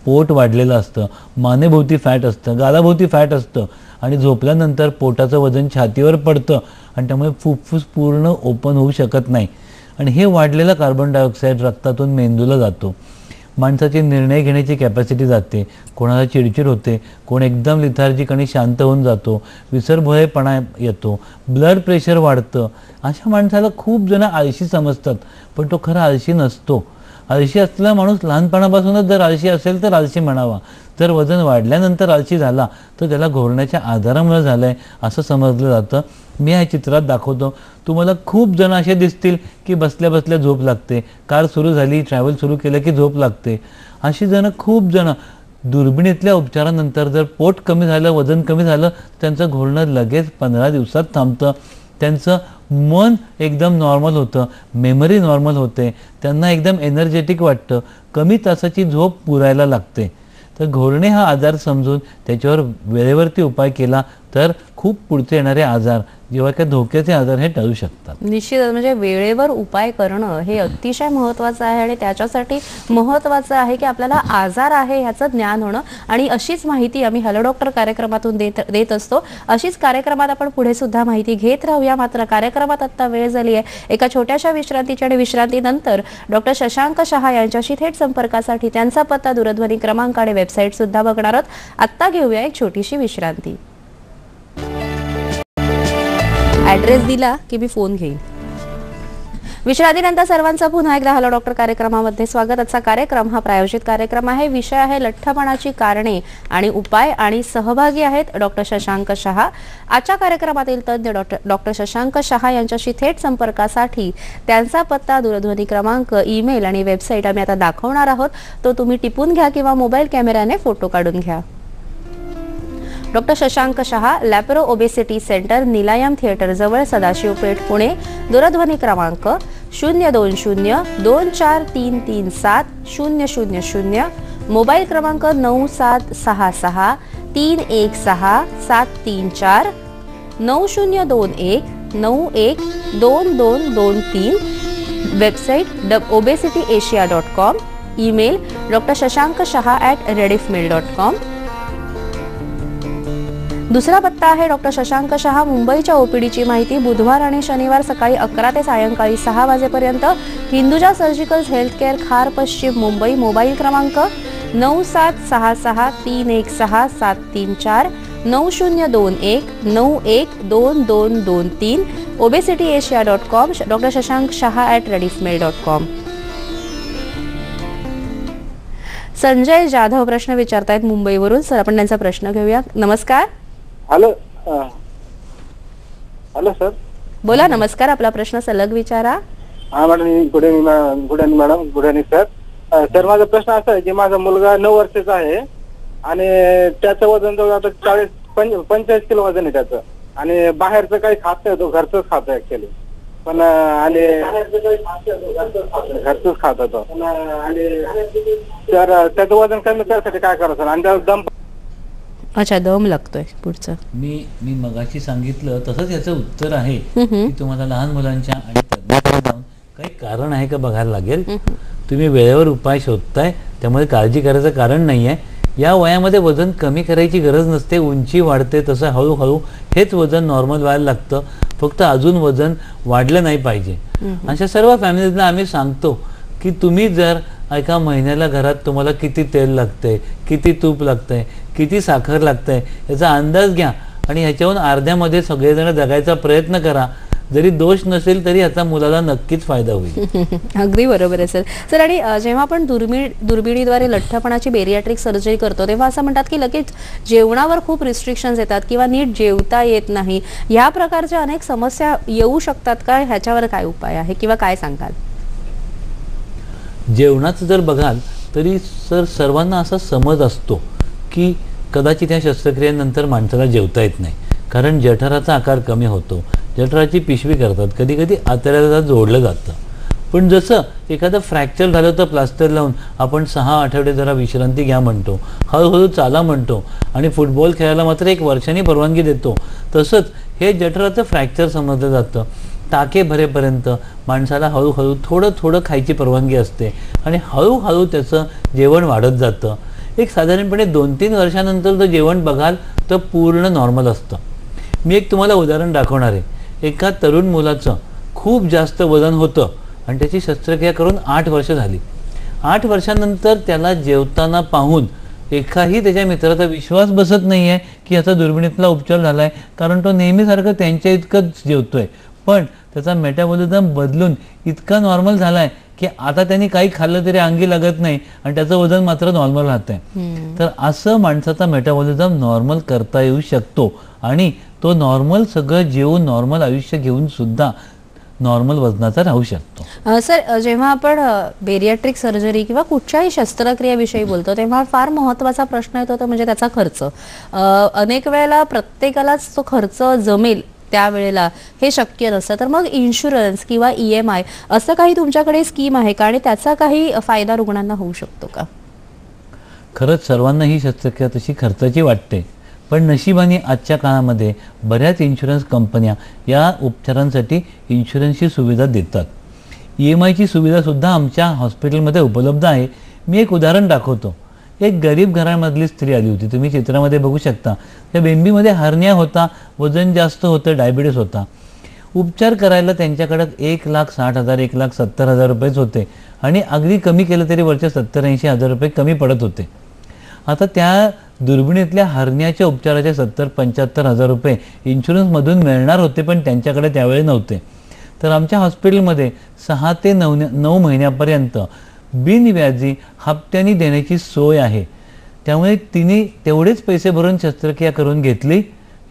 पोट वाढलेलं असतं, मानेभोवती फॅट असतं, गालाभोवती फॅट असतं आणि झोपल्यानंतर पोटाचं वजन छातीवर पडतं आणि त्यामुळे फुफ्फुस पूर्ण ओपन होऊ शकत नाही. आणि हे वाढलेलं कार्बन डायऑक्साईड रक्तातून मेंदूला जातो. माणसाची निर्णय घेण्याची कॅपॅसिटी जाते, कोणाला चिडचिड होते, कोण एकदम लिथार्जिक आणि शांत होऊन जातो, विसरभोळेपणा येतो, ब्लड प्रेशर वाढतं. अशा माणसाला खूप जण आळशी समजतात, पण तो खरा आळशी नसतो. आळशी असलेला माणूस लहानपणापासूनच जर आळशी असेल तर आळशी म्हणावा. जर वजन वाढल्यानंतर आळशी झाला तर त्याला घोरण्याच्या आजारामुळे झालं आहे असं समजलं जातं. मी या चित्रात दाखवतो. तुम्हाला खूप जण असे दिसतील की बसल्या बसल्या झोप लागते, कार सुरू झाली, ट्रॅव्हल सुरू केलं की झोप लागते. अशी जण खूप जण दुर्बिणीतल्या उपचारानंतर जर पोट कमी झालं, वजन कमी झालं, त्यांचं घोरणं लगेच 15 दिवसात थांबतं. त्यांचं मन एकदम नॉर्मल होतं, मेमरी नॉर्मल होते, त्यांना एकदम एनर्जेटिक वाटतं, कमी तासाची झोप पुरायला लागते. तर घोरणे हा आजार समजून त्याच्यावर वेळेवरती उपाय केला तर खूप पुढचे येणारे आजार, जेव्हा काही धोक्याचे आजार, हे टळू शकतात. निश्चित, म्हणजे वेळेवर उपाय करणं हे अतिशय महत्त्वाचं आहे आणि त्याच्यासाठी महत्त्वाचं आहे की आपल्याला आजार आहे ह्याचं ज्ञान होणं. आणि अशीच माहिती आम्ही हॅलो डॉक्टर कार्यक्रमातून देत असतो. अशीच कार्यक्रमात आपण पुढे सुद्धा माहिती घेत राहूया. मात्र कार्यक्रमात आत्ता वेळ झाली आहे एका छोट्याशा विश्रांतीची, आणि विश्रांतीनंतर डॉक्टर शशांक शहा यांच्याशी थेट संपर्कासाठी त्यांचा पत्ता, दूरध्वनी क्रमांक आणि वेबसाईट सुद्धा बघणार आहोत. आत्ता घेऊया एक छोटीशी विश्रांती. ॲड्रेस दिला की मी फोन घेईन. विश्रांतीनंतर सर्वांचं पुन्हा एकदा हॅलो डॉक्टर कार्यक्रमामध्ये स्वागत. आजचा कार्यक्रम हा प्रायोजित कार्यक्रम आहे. विषय आहे लठ्ठपणाची कारणे आणि उपाय, आणि सहभागी आहेत डॉक्टर शशांक शहा. आजच्या कार्यक्रमातील तज्ज्ञ डॉक्टर शशांक शहा यांच्याशी थेट संपर्कासाठी त्यांचा पत्ता, दूरध्वनी क्रमांक, ईमेल आणि वेबसाईट आम्ही आता दाखवणार आहोत. तो तुम्ही टिपून घ्या किंवा मोबाईल कॅमेऱ्याने फोटो काढून घ्या. Doctor Shashank Shah, Lapro obesity centre, Nilayam theatre जवळ, सदाशिव पेठ, पुणे. दूरध्वनी क्रमांक 02023370000. मोबाईल क्रमांक 9766316734, 9021912223. Website obesityasia.com. Email drshasankashaha@rediffmail.com. दुसरा पत्ता आहे डॉक्टर शशांक शहा, मुंबईच्या ओपीडीची माहिती बुधवार आणि शनिवार सकाळी 11 ते सायंकाळी 6 वाजेपर्यंत, हिंदुजा सर्जिकल हेल्थ केअर, खार, पश्चिम मुंबई. मोबाईल क्रमांक 9766316734, 9021912223. obesityasia.com. Doctor Shashank Shah @rediffmail.com. Sanjay Jadhav प्रश्न विचारतायत मुंबईवरून. सर, आपण त्यांचा प्रश्न घेऊया. नमस्कार. हॅलो हॅलो सर, बोला. नमस्कार, आपला प्रश्न सलग विचारा. हा madam, good evening madam. Good evening sir. Sir, माझा प्रश्न असा आहे की माझा मुलगा 9 वर्षाचा आहे आणि त्याचं वजन जवळ आता 45 किलो वजन आहे त्याचं, आणि बाहेरचं काही खात नाही, तो घरचंच खातो ऍक्च्युअली. पण आणि घरचंच खात होतो. आणि तर त्याचं वजन कमी करण्यासाठी काय करायचं? आणि त्याला दम. अच्छा, दम लागतोय. पुढचं मी मगाशी सांगितलं तसंच याचं उत्तर आहे की तुम्हाला लहान मुलांच्या आणि तज्ञाकडे जाऊन काही कारण आहे का बघायला लागेल. तुम्ही वेळेवर उपाय शोधताय, त्यामुळे काळजी करायचं कारण नाही आहे. या वयामध्ये वजन कमी करायची गरज नसते. उंची वाढते तसं हळूहळू हेच वजन नॉर्मल व्हायला लागतं. फक्त अजून वजन वाढलं नाही पाहिजे. अशा सर्व फॅमिलीजना आम्ही सांगतो की तुम्ही जर एका महिन्याला घरात तुम्हाला किती तेल लागतंय, किती तूप लागतंय, किती साखर लागतंय याचा अंदाज घ्या आणि ह्याच्याहून अर्ध्यामध्ये सगळेजण जगायचा प्रयत्न करा. जरी दोष नसेल तरी याचा मुलाला नक्कीच फायदा होईल. अगदी बरोबर आहे सर. आणि जेव्हा आपण दुर्बिणीद्वारे लठ्ठपणाची बेरियाट्रिक सर्जरी करतो तेव्हा असं म्हणतात की लगेच जेवणावर खूप रिस्ट्रिक्शन्स येतात किंवा नीट जेवता येत नाही, या प्रकारच्या अनेक समस्या येऊ शकतात का? ह्याच्यावर काय उपाय आहे किंवा काय सांगाल? जेवणाचं जर बघाल तरी सर्वांना असा समज असतो की कदाचित या शस्त्रक्रियेनंतर माणसाला जेवता येत नाही, कारण जठराचा आकार कमी होतो, जठराची पिशवी करतात, कधी कधी आतड्याला जोडलं जातं. पण जसं एखादं फ्रॅक्चर झालं तर प्लास्टर लावून आपण 6 आठवडे जरा विश्रांती घ्या म्हणतो, हळूहळू चाला म्हणतो आणि फुटबॉल खेळायला मात्र 1 वर्षांनी परवानगी देतो, तसंच हे जठराचं फ्रॅक्चर समजलं जातं. टाके भरेपर्यंत माणसाला हळूहळू थोडं थोडं खायची परवानगी असते आणि हळूहळू त्याचं जेवण वाढत जातं. एक साधारणपणे 2-3 वर्षानंतर जर जेवण बघाल तर पूर्ण नॉर्मल असतं. मी एक तुम्हाला उदाहरण दाखवणार आहे. एका तरुण मुलाचं खूप जास्त वजन होतं आणि त्याची शस्त्रक्रिया करून 8 वर्ष झाली. 8 वर्षानंतर त्याला जेवताना पाहून एकाही त्याच्या मित्राचा विश्वास बसत नाही आहे की याचा दुर्बिणीतला उपचार झाला आहे, कारण तो नेहमीसारखं त्यांच्या इतकंच जेवतोय. पण त्याचा मेटाबॉलिझम बदलून इतका नॉर्मल झाला आहे की आता त्यांनी काही खाल्लं तरी अंगी लागत नाही आणि त्याचं वजन मात्र नॉर्मल राहत आहे. तर असं माणसाचा मेटाबॉलिझम नॉर्मल करता येऊ शकतो आणि तो नॉर्मल सगळं जेवून नॉर्मल आयुष्य घेऊन सुद्धा नॉर्मल वजनाचा राहू शकतो. सर, जेव्हा आपण बेरियाट्रिक सर्जरी किंवा कुठच्याही शस्त्रक्रियेविषयी बोलतो तेव्हा फार महत्त्वाचा प्रश्न येतो तो म्हणजे त्याचा खर्च. अनेक वेळेला प्रत्येकालाच तो खर्च जमेल त्यावेळेला हे शक्य नसतं, तर मग इन्शुरन्स किंवा EMI असं काही तुमच्याकडे स्कीम आहे का आणि त्याचा काही फायदा रुग्णांना होऊ शकतो का? खरंच सर्वांना ही शस्त्रक्रिया तशी खर्चाची वाटते, पण नशिबाने आजच्या काळामध्ये बऱ्याच इन्शुरन्स कंपन्या या उपचारांसाठी इन्शुरन्सची सुविधा देतात. EMIची सुविधासुद्धा आमच्या हॉस्पिटलमध्ये उपलब्ध आहे. मी एक उदाहरण दाखवतो. एक गरीब घरामधली स्त्री आली होती, तुम्ही चित्रामध्ये बघू शकता. त्या बेंबीमध्ये हर्निया होता, वजन जास्त होतं, डायबिटीस होता. उपचार करायला त्यांच्याकडं 1,60,000 1,70,000 रुपयेच होते आणि अगदी कमी केलं तरी वरचे 70-80 हजार रुपये कमी पडत होते. आता त्या दुर्बिणीतल्या हर्नियाच्या उपचाराचे 70-75 हजार रुपये इन्शुरन्समधून मिळणार होते, पण त्यांच्याकडे त्यावेळी नव्हते. तर आमच्या हॉस्पिटलमध्ये 6 ते 9 महिन्यापर्यंत बिनव्याजी हप्त्यानी देण्याची सोय आहे. त्यामुळे तिने तेवढेच पैसे भरून शस्त्रक्रिया करून घेतली.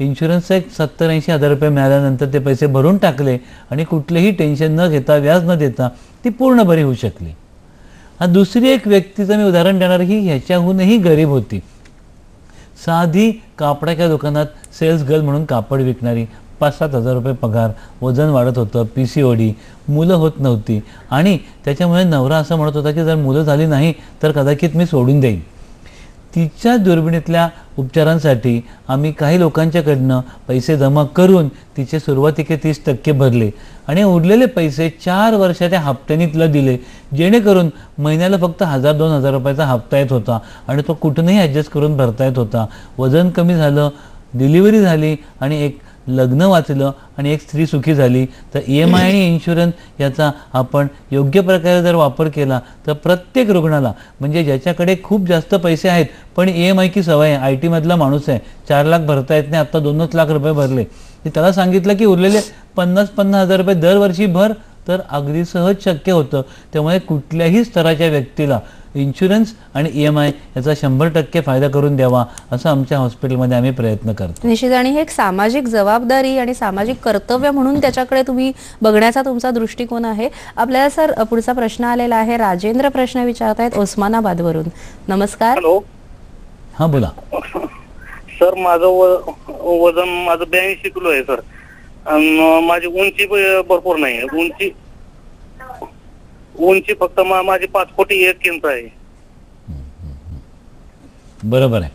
इन्शुरन्सचा 70-80 हजार रुपये मिळाल्यानंतर ते पैसे भरून टाकले आणि कुठलेही टेन्शन न घेता, व्याज न देता ती पूर्ण बरी होऊ शकली. दुसरी एक व्यक्तीचं मी उदाहरण देणार ही ह्याच्याहूनही गरीब होती. साधी कापडाच्या दुकानात सेल्स गर्ल म्हणून कापड विकणारी, 5-7 हजार रुपये पगार, वजन वाढत होतं, PCOD, मुलं होत नव्हती आणि त्याच्यामुळे नवरा असं म्हणत होता की जर मुलं झाली नाही तर कदाचित मी सोडून देईन. तिच्या दुर्बिणीतल्या उपचारांसाठी आम्ही काही लोकांच्याकडनं पैसे जमा करून तिचे सुरुवातीचे 30% भरले आणि उरलेले पैसे 4 वर्षाच्या हप्त्याने तिला दिले, जेणेकरून महिन्याला फक्त 1,000-2,000 रुपयाचा हप्ता येत होता आणि तो कुठूनही ॲडजस्ट करून भरता येत होता. वजन कमी झालं, डिलिव्हरी झाली आणि एक लग्न वाचलं आणि एक स्त्री सुखी झाली. तर EMI आणि इन्शुरन्स याचा आपण योग्य प्रकारे जर वापर केला तर प्रत्येक रुग्णाला, म्हणजे ज्याच्याकडे खूप जास्त पैसे आहेत पण EMIची सवय आहे, IT मधला माणूस आहे, 4 लाख भरता येत नाही, आता 2-2 लाख रुपये भरले, त्याला सांगितलं की उरलेले 50-50 हजार रुपये दरवर्षी भर, तर अगदी सहज शक्य होतं. त्यामुळे कुठल्याही स्तराच्या व्यक्तीला इन्शुरन्स आणि EMI याचा 100% फायदा करून द्यावा असं आमच्या हॉस्पिटलमध्ये आम्ही प्रयत्न करतो. निश्चित. आणि हे एक सामाजिक जबाबदारी आणि सामाजिक कर्तव्य म्हणून त्याच्याकडे तुम्ही बघण्याचा तुमचा दृष्टिकोन आहे. आपल्याला सर पुढचा प्रश्न आलेला आहे. राजेंद्र प्रश्न विचारतायत उस्मानाबादवरून. नमस्कार. हॅलो. हां बोला. सर, माझं वजन 82 किलो आहे सर. माझी उंची भरपूर नाही. उंची फक्त माझी 5 फूट 1 इंच आहे. बरोबर आहे.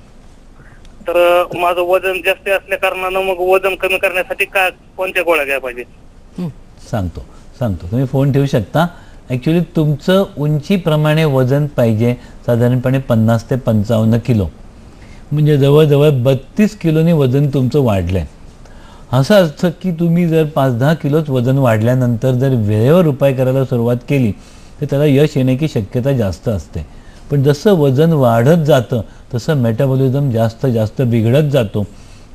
तर माझं वजन जास्त असल्या कारणानं मग वजन कमी करण्यासाठी काय कोणत्या गोळ्या घ्यायला पाहिजे? सांगतो तुम्ही फोन ठेवू शकता. ॲक्च्युली तुमचं उंचीप्रमाणे वजन पाहिजे साधारणपणे 50 ते 55 किलो, म्हणजे जवळजवळ 32 किलोनी वजन तुमचं वाढलं आहे. असं असतं की तुम्ही जर 5-10 किलोच वजन वाढल्यानंतर जर वेळेवर उपाय करायला सुरुवात केली तर त्याला यश येण्याची शक्यता जास्त असते. पण जसं वजन वाढत जातं तसं मेटाबॉलिझम जास्त बिघडत जातो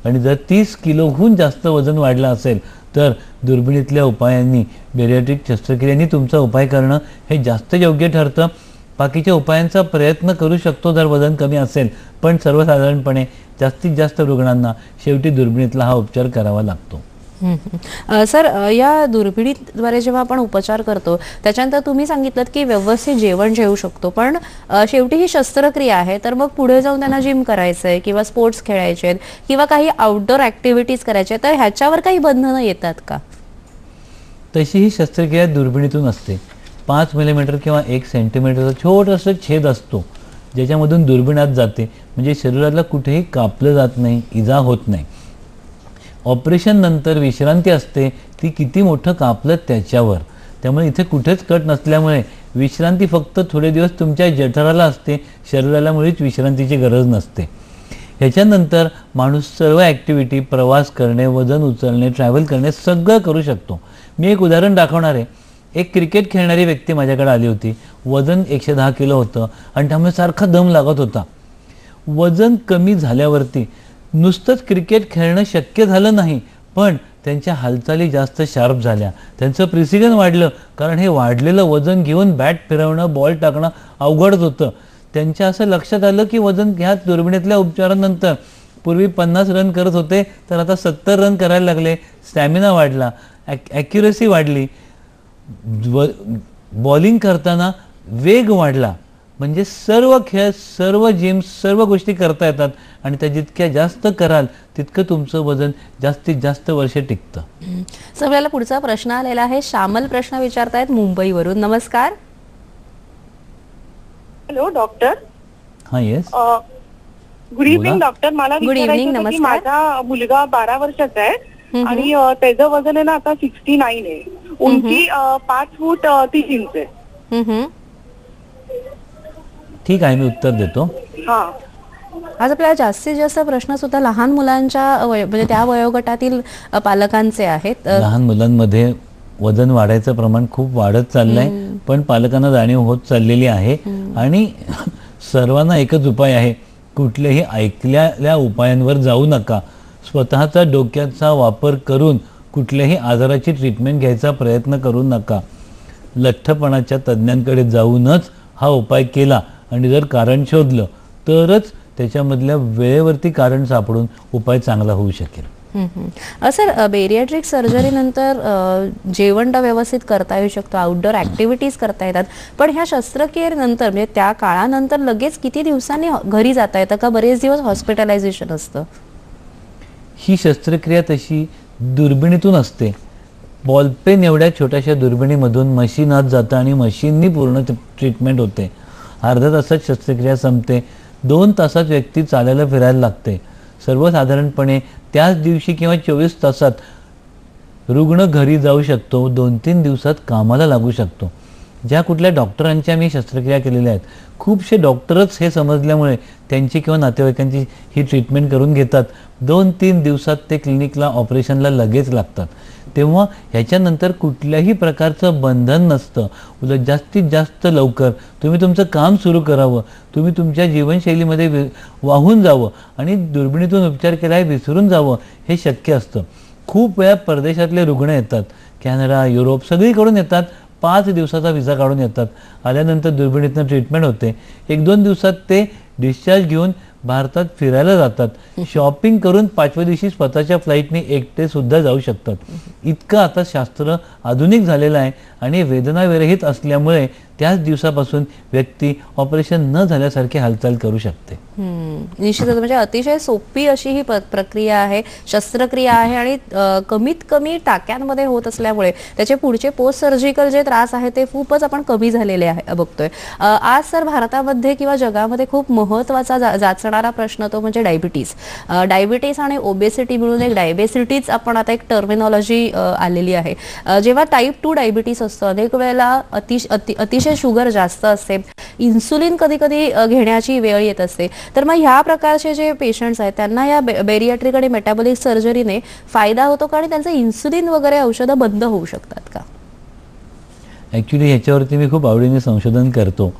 आणि जर 30 किलोहून जास्त वजन वाढलं असेल तर दुर्बिणीतल्या उपायांनी, बेरियाट्रिक शस्त्रक्रियांनी तुमचा उपाय करणं हे जास्त योग्य ठरतं. बाकीच्या उपायांचा प्रयत्न करू शकतो जर वजन कमी असेल, पण सर्वसाधारणपणे जास्तीत जास्त रुग्णांना शेवटी दुर्बिणीतला हा उपचार करावा लागतो. सर, या दुर्बिणीद्वारे जेव्हा आपण उपचार करतो त्याच्यानंतर तुम्ही सांगितलं की व्यवस्थित जेवण जेवू शकतो, पण शेवटी ही शस्त्रक्रिया आहे, तर मग पुढे जाऊन त्यांना जिम करायचंय किंवा स्पोर्ट्स खेळायचे आहेत किंवा काही आउटडोर ऍक्टिव्हिटीज करायच्या, तर ह्याच्यावर काही बंधनं येतात का? तशी ही शस्त्रक्रिया दुर्बिणीतून असते. 5 मिलीमीटर किंवा 1 सेंटीमीटरचा छोटासा छेद असतो ज्याच्यामधून दुर्बीण आत जाते, म्हणजे शरीराला कुठेही कापलं जात नाही, इजा होत नाही. ऑपरेशन नंतर विश्रांती असते, ती किती मोठं कापलं त्याच्यावर. त्यामुळे इथे कुठेच कट नसल्यामुळे विश्रांती फक्त थोडे दिवस तुमच्या जठराला असते, शरीराला मुळीच विश्रांतीची गरज नसते. ह्याच्यानंतर माणूस सर्व ॲक्टिव्हिटी, प्रवास करणे, वजन उचलणे, ट्रॅव्हल करणे सगळं करू शकतो. मी एक उदाहरण दाखवणार आहे. एक क्रिकेट खेळणारी व्यक्ती माझ्याकडे आली होती. वजन 110 किलो होतं आणि त्यामुळे सारखा दम लागत होता. वजन कमी झाल्यावरती नुसतंच क्रिकेट खेळणं शक्य झालं नाही, पण त्यांच्या हालचाली जास्त शार्प झाल्या, त्यांचं प्रिसिजन वाढलं, कारण हे वाढलेलं वजन घेऊन बॅट फिरवणं, बॉल टाकणं अवघडच होतं. त्यांच्या असं लक्षात आलं की वजन ह्या दुर्बिणीतल्या उपचारानंतर पूर्वी 50 रन करत होते तर आता 70 रन करायला लागले. स्टॅमिना वाढला, ॲक्युरेसी वाढली, बॉलिंग करताना वेग वाढला. म्हणजे सर्व खेळ, सर्व जिम, सर्व गोष्टी करता येतात आणि त्या जितक्या जास्त कराल तितकं तुमचं वजन जास्तीत जास्त वर्ष टिकतं. सर, आपल्याला पुढचा प्रश्न आलेला आहे. श्यामल प्रश्न विचारतायत मुंबईवरून. नमस्कार. Hello doctor. हां, येस. Good evening doctor. मला Good evening, विचारायचं होतं की नमस्कार. माझा मुलगा 12 वर्षाचा आहे आणि त्याचं वजन आहे ना आता 69 आहे. उंची 5 फूट 3 इंच आहे. ठीक आहे, मी उत्तर देतो. हा. आज आपल्याला जास्तीत जास्त प्रश्न सुद्धा लहान मुलांच्या म्हणजे त्या वयोगटातील पालकांचे आहेत. लहान मुलांमध्ये वजन वाढायचं प्रमाण खूप वाढत चाललंय, पण पालकांना जाणीव होत चाललेली आहे. आणि सर्वांना एकच उपाय आहे, कुठल्याही ऐकलेल्या उपायांवर जाऊ नका. स्वतःचा डोक्याचा वापर करून कुठल्याही आजाराची ट्रीटमेंट घ्यायचा प्रयत्न करू नका. लठ्ठपणाच्या तज्ज्ञांकडे जाऊनच हा उपाय केला आणि जर कारण शोधलं तरच त्याच्यामधल्या वेळेवरती कारण सापडून उपाय चांगला होऊ शकेल. सर, बेरियाट्रिक सर्जरी नंतर जेवण व्यवस्थित करता येऊ शकतो, आउटडोर ऍक्टिव्हिटीज करता येतात, पण ह्या शस्त्रक्रियेनंतर म्हणजे त्या काळानंतर लगेच किती दिवसांनी घरी जाता येतं का बरेच दिवस हॉस्पिटलायझेशन असतं? ही शस्त्रक्रिया तशी दुर्बिणीतून असते. बॉलपेन एवढ्या छोट्याशा दुर्बिणीमधून मशीन आत जातं आणि मशीननी पूर्ण ट्रीटमेंट होते. अर्ध्या तासात शस्त्रक्रिया संपते. 2 तासात व्यक्ती चालायला फिरायला लागते. सर्वसाधारणपणे त्याच दिवशी किंवा 24 तासात रुग्ण घरी जाऊ शकतो, 2-3 दिवसात कामाला लागू शकतो. ज्या कुठल्या डॉक्टरांच्या मी शस्त्रक्रिया केलेल्या आहेत, खूपसे डॉक्टरच हे समजल्यामुळे त्यांची किंवा नातेवाईकांची ही ट्रीटमेंट करून घेतात. 2-3 दिवसात ते क्लिनिकला, ऑपरेशनला लगेच लागतात. तेव्हा ह्याच्यानंतर कुठल्याही प्रकारचं बंधन नसतं. उलट जास्तीत जास्त लवकर तुम्ही तुमचं काम सुरू करावं, तुम्ही तुमच्या जीवनशैलीमध्ये वाहून जावं आणि दुर्बिणीतून उपचार केला हे विसरून जावं, हे शक्य असतं. खूप वेळा परदेशातले रुग्ण येतात, कॅनडा, युरोप सगळीकडून येतात. 5 दिवसाचा व्हिसा काढून येतात. आल्यानंतर दुर्बिणीतनं ट्रीटमेंट होते. 1-2 दिवसात ते डिस्चार्ज घेऊन भारतात फिरायला जातात. शॉपिंग करून 5व्या दिवशी स्वतःच्या फ्लाईटने एकटे सुद्धा जाऊ शकतात. इतकं आता शास्त्र आधुनिक झालेलं आहे आणि वेदनाविरहित असल्यामुळे त्याच दिवसापासून व्यक्ती ऑपरेशन न झाल्यासारखी हालचाल करू शकते. निश्चितच म्हणजे अतिशय सोपी अशी ही प्रक्रिया आहे, शस्त्रक्रिया आहे आणि कमीत कमी टाक्यांमध्ये होत असल्यामुळे त्याचे पुढचे पोस्ट सर्जिकल जे त्रास आहेत ते खूपच आपण कमी झालेले आहे बघतोय. आज सर भारतामध्ये किंवा जगामध्ये खूप महत्त्वाचा जाचणारा प्रश्न तो म्हणजे डायबिटीज आणि ओबेसिटी मिळून एक डायबेसिटीज आपण आता एक टर्मिनॉलॉजी आलेली आहे. जेव्हा टाईप 2 डायबिटीस असतं, अनेक वेळेला अतिशय शुगर जास्त असते, इन्सुलिन कधी कधी घेण्याची वेळ येत असते, तर मग ह्या प्रकारचे जे पेशंट्स आहेत त्यांना या बेरियाट्रिक आणि मेटाबॉलिक सर्जरीने फायदा होतो का आणि त्यांचं इन्सुलिन वगैरे औषधं बंद होऊ शकतात का? ॲक्च्युली ह्याच्यावरती मी खूप आवडीने संशोधन करतो.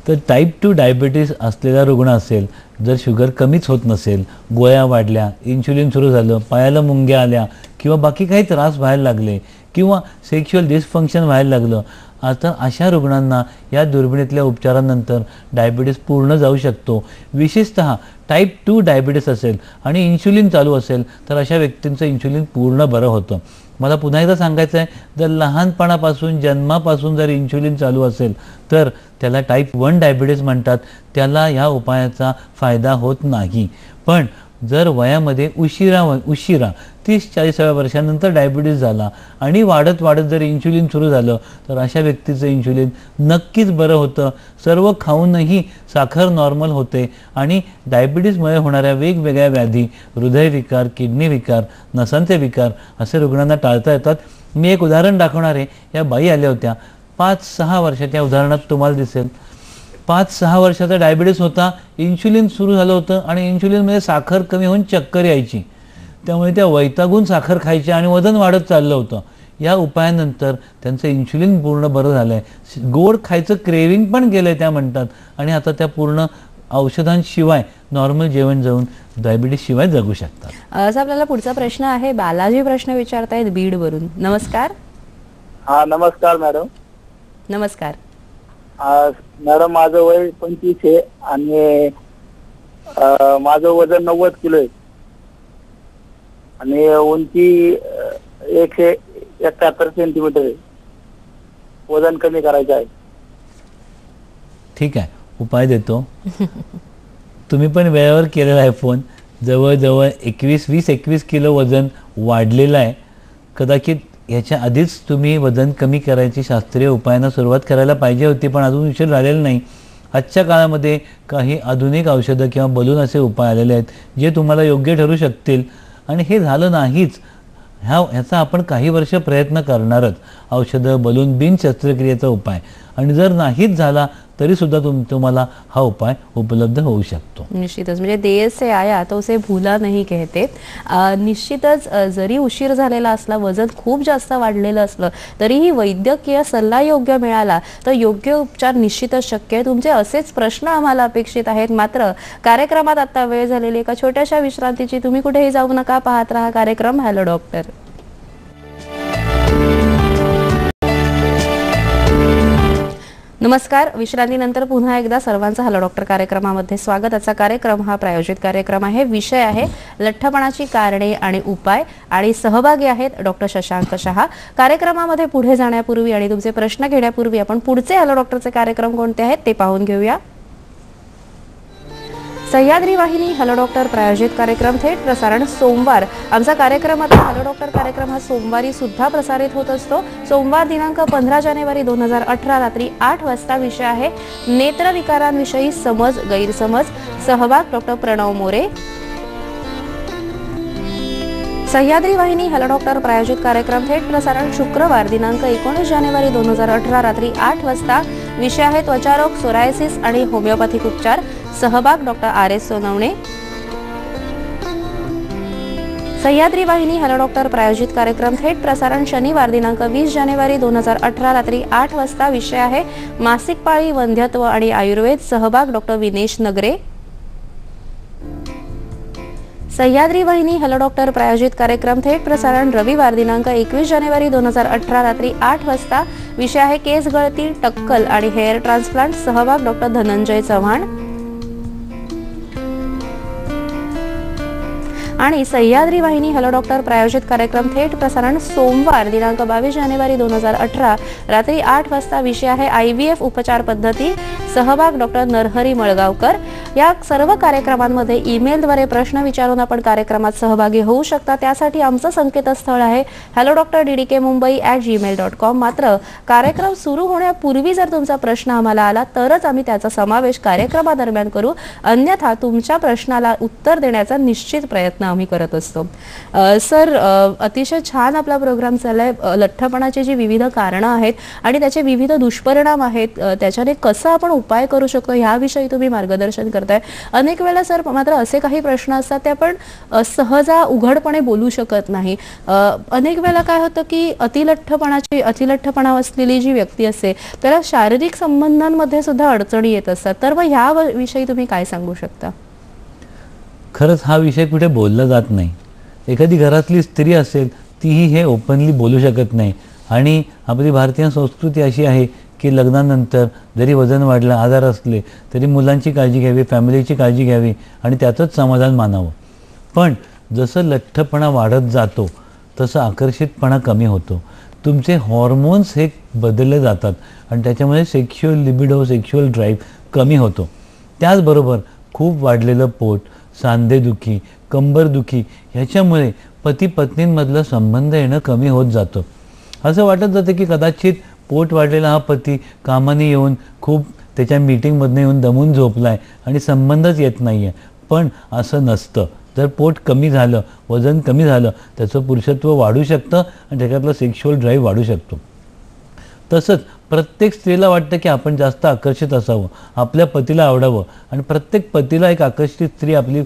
तर टाईप 2 डायबिटीस असलेला रुग्ण असेल, जर शुगर कमीच होत नसेल, गोळ्या वाढल्या, इन्शुलिन सुरू झालं, पायाला मुंग्या आल्या किंवा बाकी काही त्रास व्हायला लागले किंवा सेक्शुअल डिसफंक्शन व्हायला लागलं, आता अशा रुग्णांना या दुर्बिणीतल्या उपचारानंतर डायबिटीस पूर्ण जाऊ शकतो. विशेषतः टाईप 2 डायबिटीस असेल आणि इन्शुलिन चालू असेल तर अशा व्यक्तींचं इन्शुलिन पूर्ण बरं होतं. मला पुन्हा एकदा सांगायचं आहे, जर लहानपणापासून जन्मापासून जर इन्शुलिन चालू असेल तर त्याला टाईप 1 डायबिटीस म्हणतात. त्याला ह्या उपायाचा फायदा होत नाही. पण जर वयामध्ये उशिरा 30-40व्या वर्षानंतर डायबिटीस झाला आणि वाढत जर इन्शुलिन सुरू झालं तर अशा व्यक्तीचं इन्शुलिन नक्कीच बरं होतं. सर्व खाऊनही साखर नॉर्मल होते आणि डायबिटीसमुळे होणाऱ्या वेगवेगळ्या व्याधी, हृदयविकार, किडनी विकार, नसांचे विकार असे रुग्णांना टाळता येतात. मी एक उदाहरण दाखवणार आहे. या बाई आल्या होत्या 5-6 वर्षाच्या उदाहरणात तुम्हाला दिसेल. 5-6 वर्षाचा डायबिटीस होता, इन्शुलिन सुरू झालं होतं आणि इन्शुलिनमध्ये साखर कमी होऊन चक्कर यायची. त्यामुळे त्या वैतागून साखर खायच्या आणि वजन वाढत चाललं होतं. या उपायानंतर त्यांचं इन्शुलिन पूर्ण बरं झालं आहे. गोड खायचं क्रेविंग पण गेलं आहे त्या म्हणतात आणि आता त्या पूर्ण औषधांशिवाय नॉर्मल जेवण जाऊन डायबिटीस शिवाय जगू शकतात. असं आपल्याला पुढचा प्रश्न आहे. बालाजी प्रश्न विचारतायत बीडवरून. नमस्कार. हा नमस्कार मॅडम. नमस्कार. मॅडम माझं वय 25 आहे आणि माझं वजन 90 किलो आहे आणि उंची 171 सेंटीमीटर आहे. वजन कमी करायचं आहे. ठीक आहे, उपाय देतो. तुम्ही पण वेळेवर केलेला आहे फोन. जवळजवळ 20-21 किलो वजन वाढलेलं आहे. कदाचित ह्याच्या आधीच तुम्ही वजन कमी करायची शास्त्रीय उपायांना सुरुवात करायला पाहिजे होती, पण अजून उशीर झालेला नाही. आजच्या काळामध्ये काही आधुनिक औषधं किंवा बलून असे उपाय आलेले आहेत जे तुम्हाला योग्य ठरू शकतील. आणि हे झालं नाहीच ह्याचा आपण काही वर्ष प्रयत्न करणारच. औषधं, बलून, बिन शस्त्रक्रियेचा उपाय. आणि जर नाहीच झाला तरी सुद्धा तुम्हाला हा उपाय उपलब्ध होऊ शकतो. निश्चितच. म्हणजे देर से आया तो उसे भूला नहीं कहते. निश्चितच जरी उशीर झालेला असला, वजन खूप जास्त वाढलेलं असलं तरीही वैद्यकीय सल्ला योग्य मिळाला तर योग्य उपचार निश्चितच शक्य आहे. तुमचे असेच प्रश्न आम्हाला अपेक्षित आहेत. मात्र कार्यक्रमात आता वेळ झालेली एका छोट्याशा विश्रांतीची. तुम्ही कुठेही जाऊ नका, पाहत राहा कार्यक्रम हॅलो डॉक्टर. नमस्कार. विश्रांतीनंतर पुन्हा एकदा सर्वांचं हॅलो डॉक्टर कार्यक्रमामध्ये स्वागत. आजचा कार्यक्रम हा प्रायोजित कार्यक्रम आहे. विषय आहे लठ्ठपणाची कारणे आणि उपाय आणि सहभागी आहेत डॉक्टर शशांक शहा. कार्यक्रमामध्ये पुढे जाण्यापूर्वी आणि तुमचे प्रश्न घेण्यापूर्वी आपण पुढचे हॅलो डॉक्टरचे कार्यक्रम कोणते आहेत ते पाहून घेऊया. सह्याद्री वाहिनी हॅलो डॉक्टर प्रायोजित कार्यक्रम थेट प्रसारण सोमवार. आमचा कार्यक्रम आता हॅलो डॉक्टर कार्यक्रम हा सोमवारी सुद्धा प्रसारित होत असतो. सोमवार दिनांक 15 जानेवारी 2018 रात्री 8 वाजता. विषय आहे नेत्रविकारांविषयी समज गैरसमज. सहभाग डॉक्टर प्रणव मोरे. सह्याद्री वाहिनी हॅलो डॉक्टर प्रायोजित कार्यक्रम थेट प्रसारण शुक्रवार दिनांक 19 जानेवारी 2018 रात्री 8 वाजता. विषय आहे त्वचारोग, सोरायसिस आणि होमिओपॅथिक उपचार. सहभाग डॉक्टर RS सोनवणे. सह्याद्री वाहिनी हॅलो डॉक्टर प्रायोजित कार्यक्रम थेट प्रसारण शनिवार दिनांक 20 जानेवारी 2018 रात्री 8 वाजता. विषय आहे मासिक पाळी, वंध्यत्व आणि आयुर्वेद. सहभाग डॉक्टर विनेश नगरे. सह्याद्री वाहिनी हॅलो डॉक्टर प्रायोजित कार्यक्रम थेट प्रसारण रविवार दिनांक 21 जानेवारी 2018 रात्री 8 वाजता. विषय आहे केस गळती, टक्कल आणि हेअर ट्रान्सप्लांट. सहभाग डॉक्टर धनंजय चव्हाण. आणि सह्याद्री वाहिनी हॅलो डॉक्टर प्रायोजित कार्यक्रम थेट प्रसारण सोमवार दिनांक 22 जानेवारी 2018 रात्री 8 वाजता. विषय आहे IVF उपचार पद्धती. सहभाग डॉक्टर नरहरी मळगावकर. या सर्व कार्यक्रमांमध्ये ईमेलद्वारे प्रश्न विचारून आपण कार्यक्रमात सहभागी होऊ शकता. त्यासाठी आमचं संकेतस्थळ आहे hello.dkmumbai@gmail.com. मात्र कार्यक्रम सुरू होण्यापूर्वी जर तुमचा प्रश्न आम्हाला आला तरच आम्ही त्याचा समावेश कार्यक्रमादरम्यान करू. अन्यथा तुमच्या प्रश्नाला उत्तर देण्याचा निश्चित प्रयत्न आम्ही करत असतो. सर, अतिशय छान आपला प्रोग्राम चाललाय. लठ्ठपणाची जी विविध कारणं आहेत आणि त्याचे विविध दुष्परिणाम आहेत, त्याच्याने कसं आपण उपाय करू शकतो याविषयी तुम्ही मार्गदर्शन करता. करताय. अनेक वेळेला सर मात्र असे काही प्रश्न असतात ते आपण सहजा उघडपणे बोलू शकत नाही. अनेक वेळेला काय होतं की अतिलठ्ठपणा असलेली जी व्यक्ती असते त्याला शारीरिक संबंधांमध्ये सुद्धा अडचणी येत असतात. तर मग ह्या विषयी तुम्ही काय सांगू शकता? खरंच हा विषय कुठे बोलला जात नाही. एखादी घरातली स्त्री असेल तीही हे ओपनली बोलू शकत नाही. आणि आपली भारतीय संस्कृती अशी आहे की लग्नानंतर जरी वजन वाढलं, आजार असले तरी मुलांची काळजी घ्यावी, फॅमिलीची काळजी घ्यावी आणि त्याचंच समाधान मानावं. पण जसं लठ्ठपणा वाढत जातो तसं आकर्षितपणा कमी होतो. तुमचे हॉर्मोन्स हे बदलले जातात आणि त्याच्यामुळे सेक्शुअल लिबिडो, सेक्शुअल ड्राईव्ह कमी होतो. त्याचबरोबर खूप वाढलेलं पोट, सांधेदुखी, कंबरदुखी ह्याच्यामुळे पती पत्नींमधलं संबंध येणं कमी होत जातं. असं वाटत जातं की कदाचित पोट वाढलेला हा पती कामाने येऊन खूप त्याच्या मीटिंगमधनं येऊन दमून झोपला आहे आणि संबंधच येत नाही आहे. पण असं नसतं. जर पोट कमी झालं, वजन कमी झालं, त्याचं पुरुषत्व वाढू शकतं आणि त्याच्यातलं सेक्शुअल ड्राईव्ह वाढू शकतो. तसंच प्रत्येक स्त्रीला वाटतं की आपण जास्त आकर्षित असावं, आपल्या पतीला आवडावं आणि प्रत्येक पतीला एक आकर्षित स्त्री आपली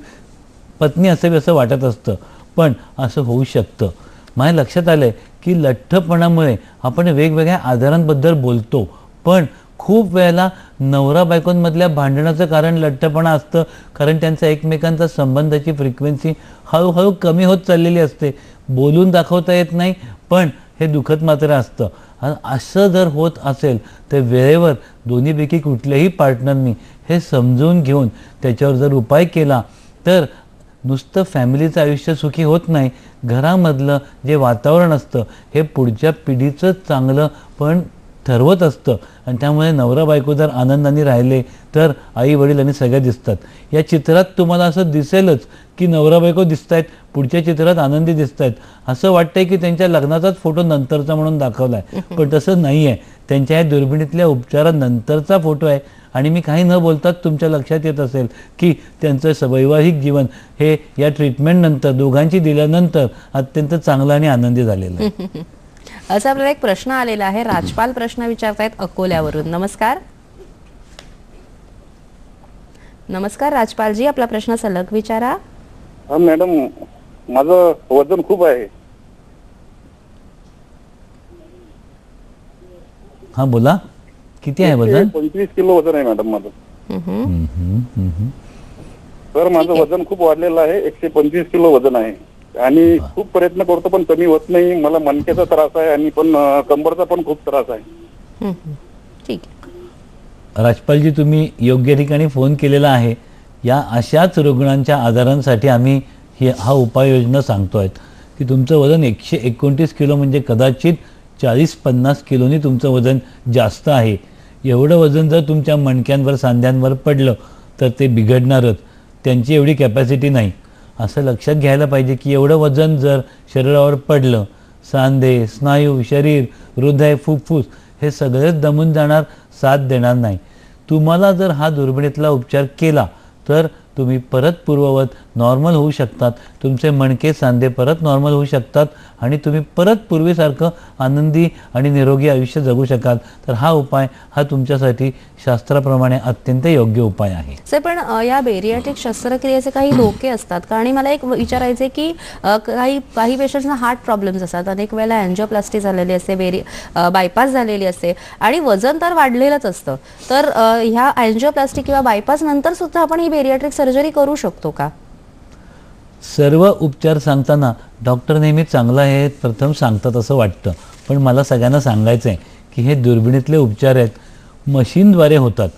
पत्नी असावी असं वाटत असतं. पण असं होऊ शकतं. माझ्या लक्षात आलं आहे की लठ्ठपणामुळे आपण वेगवेगळ्या आजारांबद्दल बोलतो, पण खूप वेळेला नवरा बायकोंमधल्या भांडणाचं कारण लठ्ठपणा असतं. कारण त्यांचा एकमेकांचा संबंधाची फ्रिक्वेन्सी हळूहळू कमी होत चाललेली असते. बोलून दाखवता येत नाही, पण हे दुखत मात्र असतं. आणि असं जर होत असेल तर वेळेवर दोन्हीपैकी कुठल्याही पार्टनरनी हे समजून घेऊन त्याच्यावर जर उपाय केला तर नुसतं फॅमिलीचं आयुष्य सुखी होत नाही, घरामधलं जे वातावरण असतं हे पुढच्या पिढीचं चांगलं पण ठरवत असतं. आणि त्यामुळे नवरा बायको जर आनंदाने राहिले तर आई वडील आणि सगळ्या दिसतात. या चित्रात तुम्हाला असं दिसेलच की नवरा बायको दिसत आहेत, पुढच्या चित्रात आनंदी दिसत आहेत. असं वाटतंय की त्यांच्या लग्नाचाच फोटो नंतरचा म्हणून दाखवला आहे, पण तसं नाही आहे. त्यांच्या या दुर्बिणीतल्या उपचारानंतरचा फोटो आहे. आणि मी काही न बोलताच तुमच्या लक्षात येत असेल की त्यांचं वैवाहिक जीवन हे या ट्रीटमेंटनंतर दोघांची दिल्यानंतर अत्यंत चांगलं आणि आनंदी झालेलं आहे. असा आपल्याला एक प्रश्न आलेला आहे. राजपाल प्रश्न विचारतायत अकोल्यावरून. नमस्कार. नमस्कार राजपालजी, आपला प्रश्न सलग विचारा. हा मॅडम, माझं वजन खूप आहे. हा बोला, किती आहे वजन? 25 किलो वजन आहे मॅडम माझं. तर माझं वजन खूप वाढलेलं आहे. 125 किलो वजन आहे आणि खूप प्रयत्न करतो पण कमी होत नाही. मला मणक्याचा त्रास आहे आणि पण कंबरचा पण खूप त्रास आहे. ठीक. राजपालजी, तुम्ही योग्य ठिकाणी फोन केलेला आहे. या अशाच रुग्णांच्या आजारांसाठी आम्ही हा उपाययोजना सांगतो आहेत की तुमचं वजन 129 किलो म्हणजे कदाचित 40-50 किलोनी तुमचं वजन जास्त आहे. एवढं वजन जर तुमच्या मणक्यांवर सांध्यांवर पडलं तर ते बिघडणारच. त्यांची एवढी कॅपॅसिटी नाही. असं लक्षात घ्यायला पाहिजे की एवढं वजन जर शरीरावर पडलं, सांधे, स्नायू, शरीर, हृदय, फुफ्फुस हे सगळेच दमून जाणार, साथ देणार नाही. तुम्हाला जर हा दुर्बिणीतला उपचार केला तर तुम्ही परत पूर्ववत नॉर्मल होऊ शकतात. तुमचे मणके सांधे परत नॉर्मल होऊ शकतात आणि तुम्ही परत पूर्वीसारखं आनंदी आणि निरोगी आयुष्य जगू शकाल. तर हा उपाय हा तुमच्यासाठी शास्त्राप्रमाणे अत्यंत योग्य उपाय आहे. सर, पण या बेरियाट्रिक शस्त्रक्रियेचे काही धोके असतात का? आणि मला एक विचारायचे की काही पेशंट्सना हार्ट प्रॉब्लेम्स असतात, अनेक वेळेला अँजिओप्लास्टी झालेली असते, बायपास झालेली असते आणि वजन तर वाढलेलंच असतं. तर ह्या अँजिओप्लास्टी किंवा बायपास नंतर सुद्धा आपण ही बेरियाट्रिक सर्जरी करू शकतो का? सर्व उपचार सांगताना डॉक्टर नेहमी चांगला आहे प्रथम सांगतात असं वाटतं, पण मला सगळ्यांना सांगायचं आहे की हे दुर्बिणीतले उपचार आहेत, मशीनद्वारे होतात.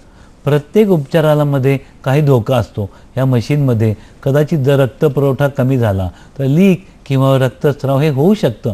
प्रत्येक उपचारामध्ये काही धोका असतो. या मशीनमध्ये कदाचित जर रक्तपुरवठा कमी झाला तर लीक किंवा रक्तस्राव हे होऊ शकतं.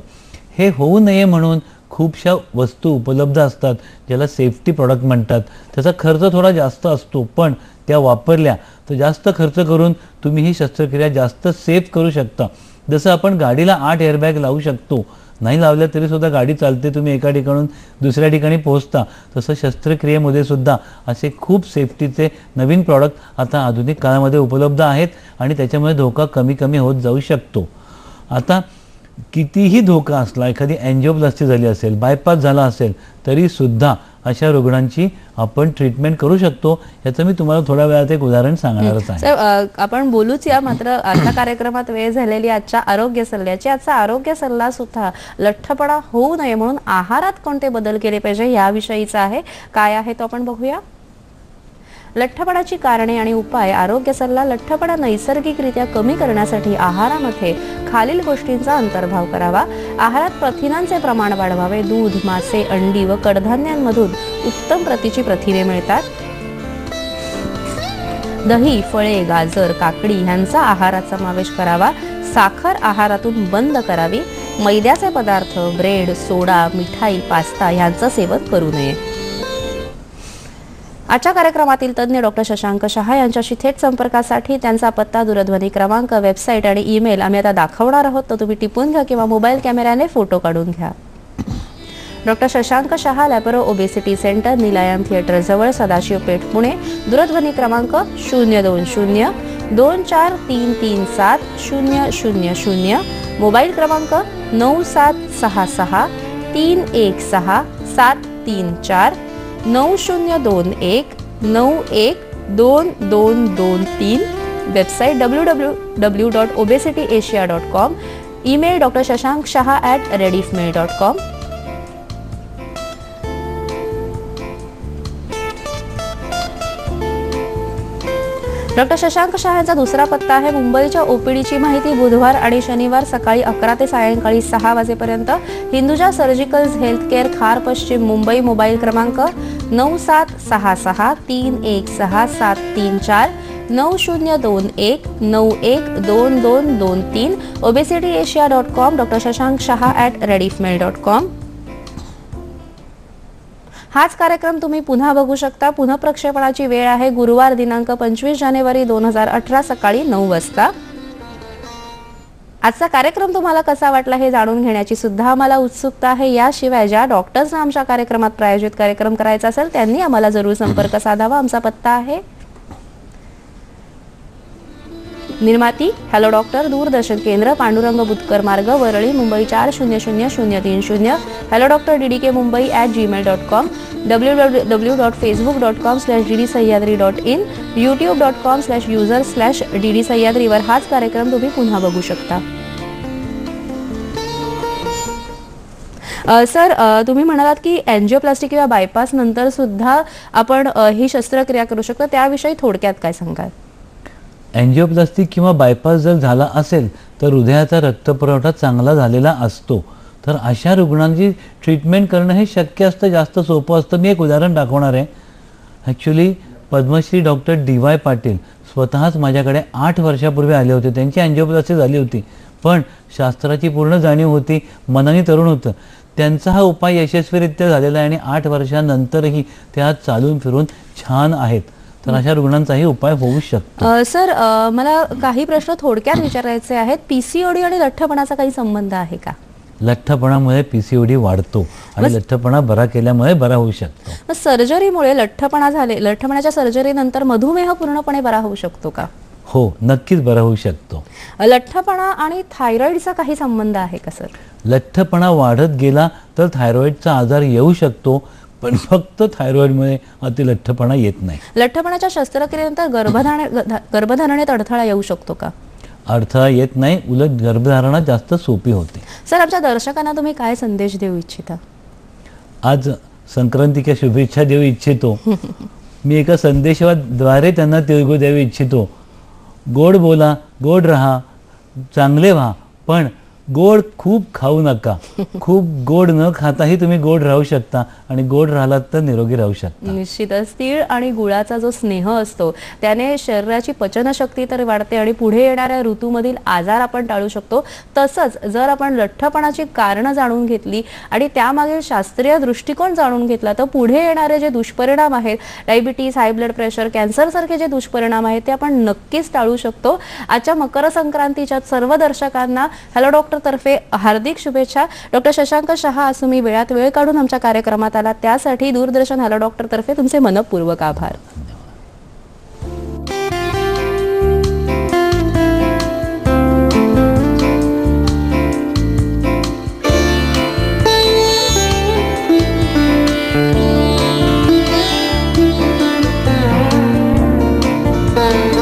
हे होऊ नये म्हणून खूपशा वस्तू उपलब्ध असतात ज्याला सेफ्टी प्रॉडक्ट म्हणतात. त्याचा खर्च थोडा जास्त असतो, पण त्या वापरल्या तर जास्त खर्च करून तुम्ही ही शस्त्रक्रिया जास्त सेफ करू शकता. जसं आपण गाडीला 8 एअरबॅग लावू शकतो, नाही लावल्या तरी सुद्धा गाडी चालते, तुम्ही एका ठिकाणून दुसऱ्या ठिकाणी पोहोचता. तसं शस्त्रक्रियेमध्ये सुद्धा असे खूप सेफ्टीचे नवीन प्रॉडक्ट आता आधुनिक काळामध्ये उपलब्ध आहेत आणि त्याच्यामुळे धोका कमी कमी होत जाऊ शकतो. आता कितीही धोका असला, एखादी अँजिओप्लास्टी झाली असेल, बायपास झाला असेल, तरीसुद्धा अशा रुग्णांची आपण ट्रीटमेंट करू शकतो. याचं मी तुम्हाला थोड्या वेळात एक उदाहरण सांगणारच आहे. सर, आपण बोलूच या, मात्र आता कार्यक्रमात वेळ झालेली आजच्या आरोग्य सल्ल्याची. आजचा आरोग्य सल्ला सुद्धा लठ्ठपणा होऊ नये म्हणून आहारात कोणते बदल केले पाहिजे याविषयीचा आहे. काय आहे तो आपण बघूया. लठ्ठपणाची कारणे आणि उपाय. आरोग्य सल्ला. लठ्ठपणा नैसर्गिकरित्या कमी करण्यासाठी आहारामध्ये खालील गोष्टींचा अंतर्भाव करावा. आहारात प्रथिनांचे प्रमाण वाढवावे. दूध, मासे, अंडी व कडधान्यांमधून उत्तम प्रतीची प्रथिने मिळतात. दही, फळे, गाजर, काकडी ह्यांचा आहारात समावेश करावा. साखर आहारातून बंद करावी. मैद्याचे पदार्थ, ब्रेड, सोडा, मिठाई, पास्ता ह्यांचं सेवन करू नये. आजच्या कार्यक्रमातील तज्ज्ञ डॉक्टर शशांक शहा यांच्याशी थेट संपर्कासाठी त्यांचा पत्ता, दूरध्वनी क्रमांक, वेबसाईट आणि ईमेल आम्ही आता दाखवणार आहोत. तर तुम्ही टिपून घ्या किंवा मोबाईल कॅमेऱ्याने फोटो काढून घ्या. Doctor Shashank Shah, Lapro obesity centre, Nilayam theatre जवळ, सदाशिव पेठ, पुणे. दूरध्वनी क्रमांक 020-2337-000. मोबाईल क्रमांक 9766-316-734, 9021-912223. Website www.obesityasia.com. Email drshashankshah@rediffmail.com. Doctor Shashank Shah यांचा दुसरा पत्ता आहे. मुंबईच्या ओपीडीची माहिती बुधवार आणि शनिवार सकाळी 11 ते सायंकाळी 6 वाजेपर्यंत. हिंदुजा सर्जिकल्स हेल्थ केअर, खार, पश्चिम मुंबई. मोबाईल क्रमांक 9766-316-734, 9021-912223. obesityasia.com. डॉक्टर शशांक शहा@rediffmail.com. हाच कार्यक्रम तुम्ही पुन्हा बघू शकता. पुन्हा प्रक्षेपणाची वेळ आहे गुरुवार दिनांक 25 जानेवारी 2018 सकाळी 9 वाजता. आजचा कार्यक्रम तुम्हाला कसा वाटला हे जाणून घेण्याची सुद्धा आम्हाला उत्सुकता आहे. याशिवाय ज्या डॉक्टर्सना आमच्या कार्यक्रमात प्रायोजित कार्यक्रम करायचा असेल त्यांनी आम्हाला जरूर संपर्क साधावा. आमचा पत्ता आहे निर्माती हॅलो डॉक्टर, दूरदर्शन केंद्र, पांडुरंग बुतकर मार्ग, Worli, Mumbai 400030. Hello doctor DDK Mumbai @gmail.com. www.facebook.com/ddsahyadri.in. youtube.com/user/dd Sahyadri वर हाच कार्यक्रम तुम्ही पुन्हा बघू शकता. सर, तुम्ही म्हणालात की एन्जिओप्लास्टी किंवा बायपास नंतर सुद्धा आपण ही शस्त्रक्रिया करू शकतो. त्याविषयी थोडक्यात काय सांगाल? एन्जिओप्लास्टी किंवा बायपास जर झाला असेल तर हृदयाचा रक्तपुरवठा चांगला झालेला असतो. तर अशा रुग्णांची ट्रीटमेंट करणं हे शक्य असतं, जास्त सोपं असतं. मी एक उदाहरण दाखवणार आहे. Actually Padmashri doctor DY Patil स्वतःच माझ्याकडे 8 वर्षापूर्वी आले होते. त्यांची एन्जिओप्लास्टी झाली होती, पण शास्त्राची पूर्ण जाणीव होती, मनाने तरुण होतं. त्यांचा हा उपाय यशस्वीरित्या झालेला आहे आणि 8 वर्षानंतरही ते आज चालून फिरून छान आहेत. तर अशा रुग्णांचाही उपाय होऊ शकतो. सर, मला काही प्रश्न थोडक्यात विचारायचे आहेत. PCOD आणि लठ्ठपणाचा काही संबंध आहे का? लठ्ठपणामुळे PCOD वाढतो आणि लठ्ठपणा बरा केल्यामुळे बरा होऊ शकतो. सर्जरीमुळे लठ्ठपणाच्या सर्जरीनंतर मधुमेह पूर्णपणे बरा होऊ शकतो का? हो, नक्कीच बरा होऊ शकतो. लठ्ठपणा आणि थायरॉइडचा काही संबंध आहे का सर? लठ्ठपणा वाढत गेला तर थायरॉइडचा आजार येऊ शकतो, पण फक्त थायरॉइडमुळे अतिलठ्ठपणा येत नाही. लठ्ठपणाच्या शस्त्रक्रियेनंतर गर्भधारणेत अडथळा येऊ शकतो का? अडथळा येत नाही, उलट गर्भधारणा जास्त सोपी होते. सर, आमच्या दर्शकांना तुम्ही काय संदेश देऊ इच्छिता? आज संक्रांतीच्या शुभेच्छा देऊ इच्छितो. मी एका संदेशाद्वारे त्यांना तिळगुळ देऊ इच्छितो. गोड बोला, गोड राहा, चांगले व्हा, पण गोड खूप खाऊ नका. खूप गोड न खाताही तुम्ही गोड राहू शकता आणि गोड राहिलात तर निरोगी राहू शकता. निश्चितच तीळ आणि गुळाचा जो स्नेह असतो त्याने शरीराची पचनशक्ती तर वाढते आणि पुढे येणाऱ्या ऋतूमधील आजार आपण टाळू शकतो. तसंच जर आपण लठ्ठपणाची कारणं जाणून घेतली आणि त्यामागील शास्त्रीय दृष्टिकोन जाणून घेतला तर पुढे येणारे जे दुष्परिणाम आहेत, diabetes, high blood pressure, cancer सारखे जे दुष्परिणाम आहेत ते आपण नक्कीच टाळू शकतो. आजच्या मकर संक्रांतीच्या सर्व दर्शकांना हॅलो डॉक्टर तर्फे हार्दिक शुभेच्छा. डॉक्टर शशांक शहा, आज तुम्ही वेळात वेळ काढून आमच्या कार्यक्रमात आलात त्यासाठी दूरदर्शन हॅलो डॉक्टर तर्फे तुमचे मनपूर्वक आभार. आहे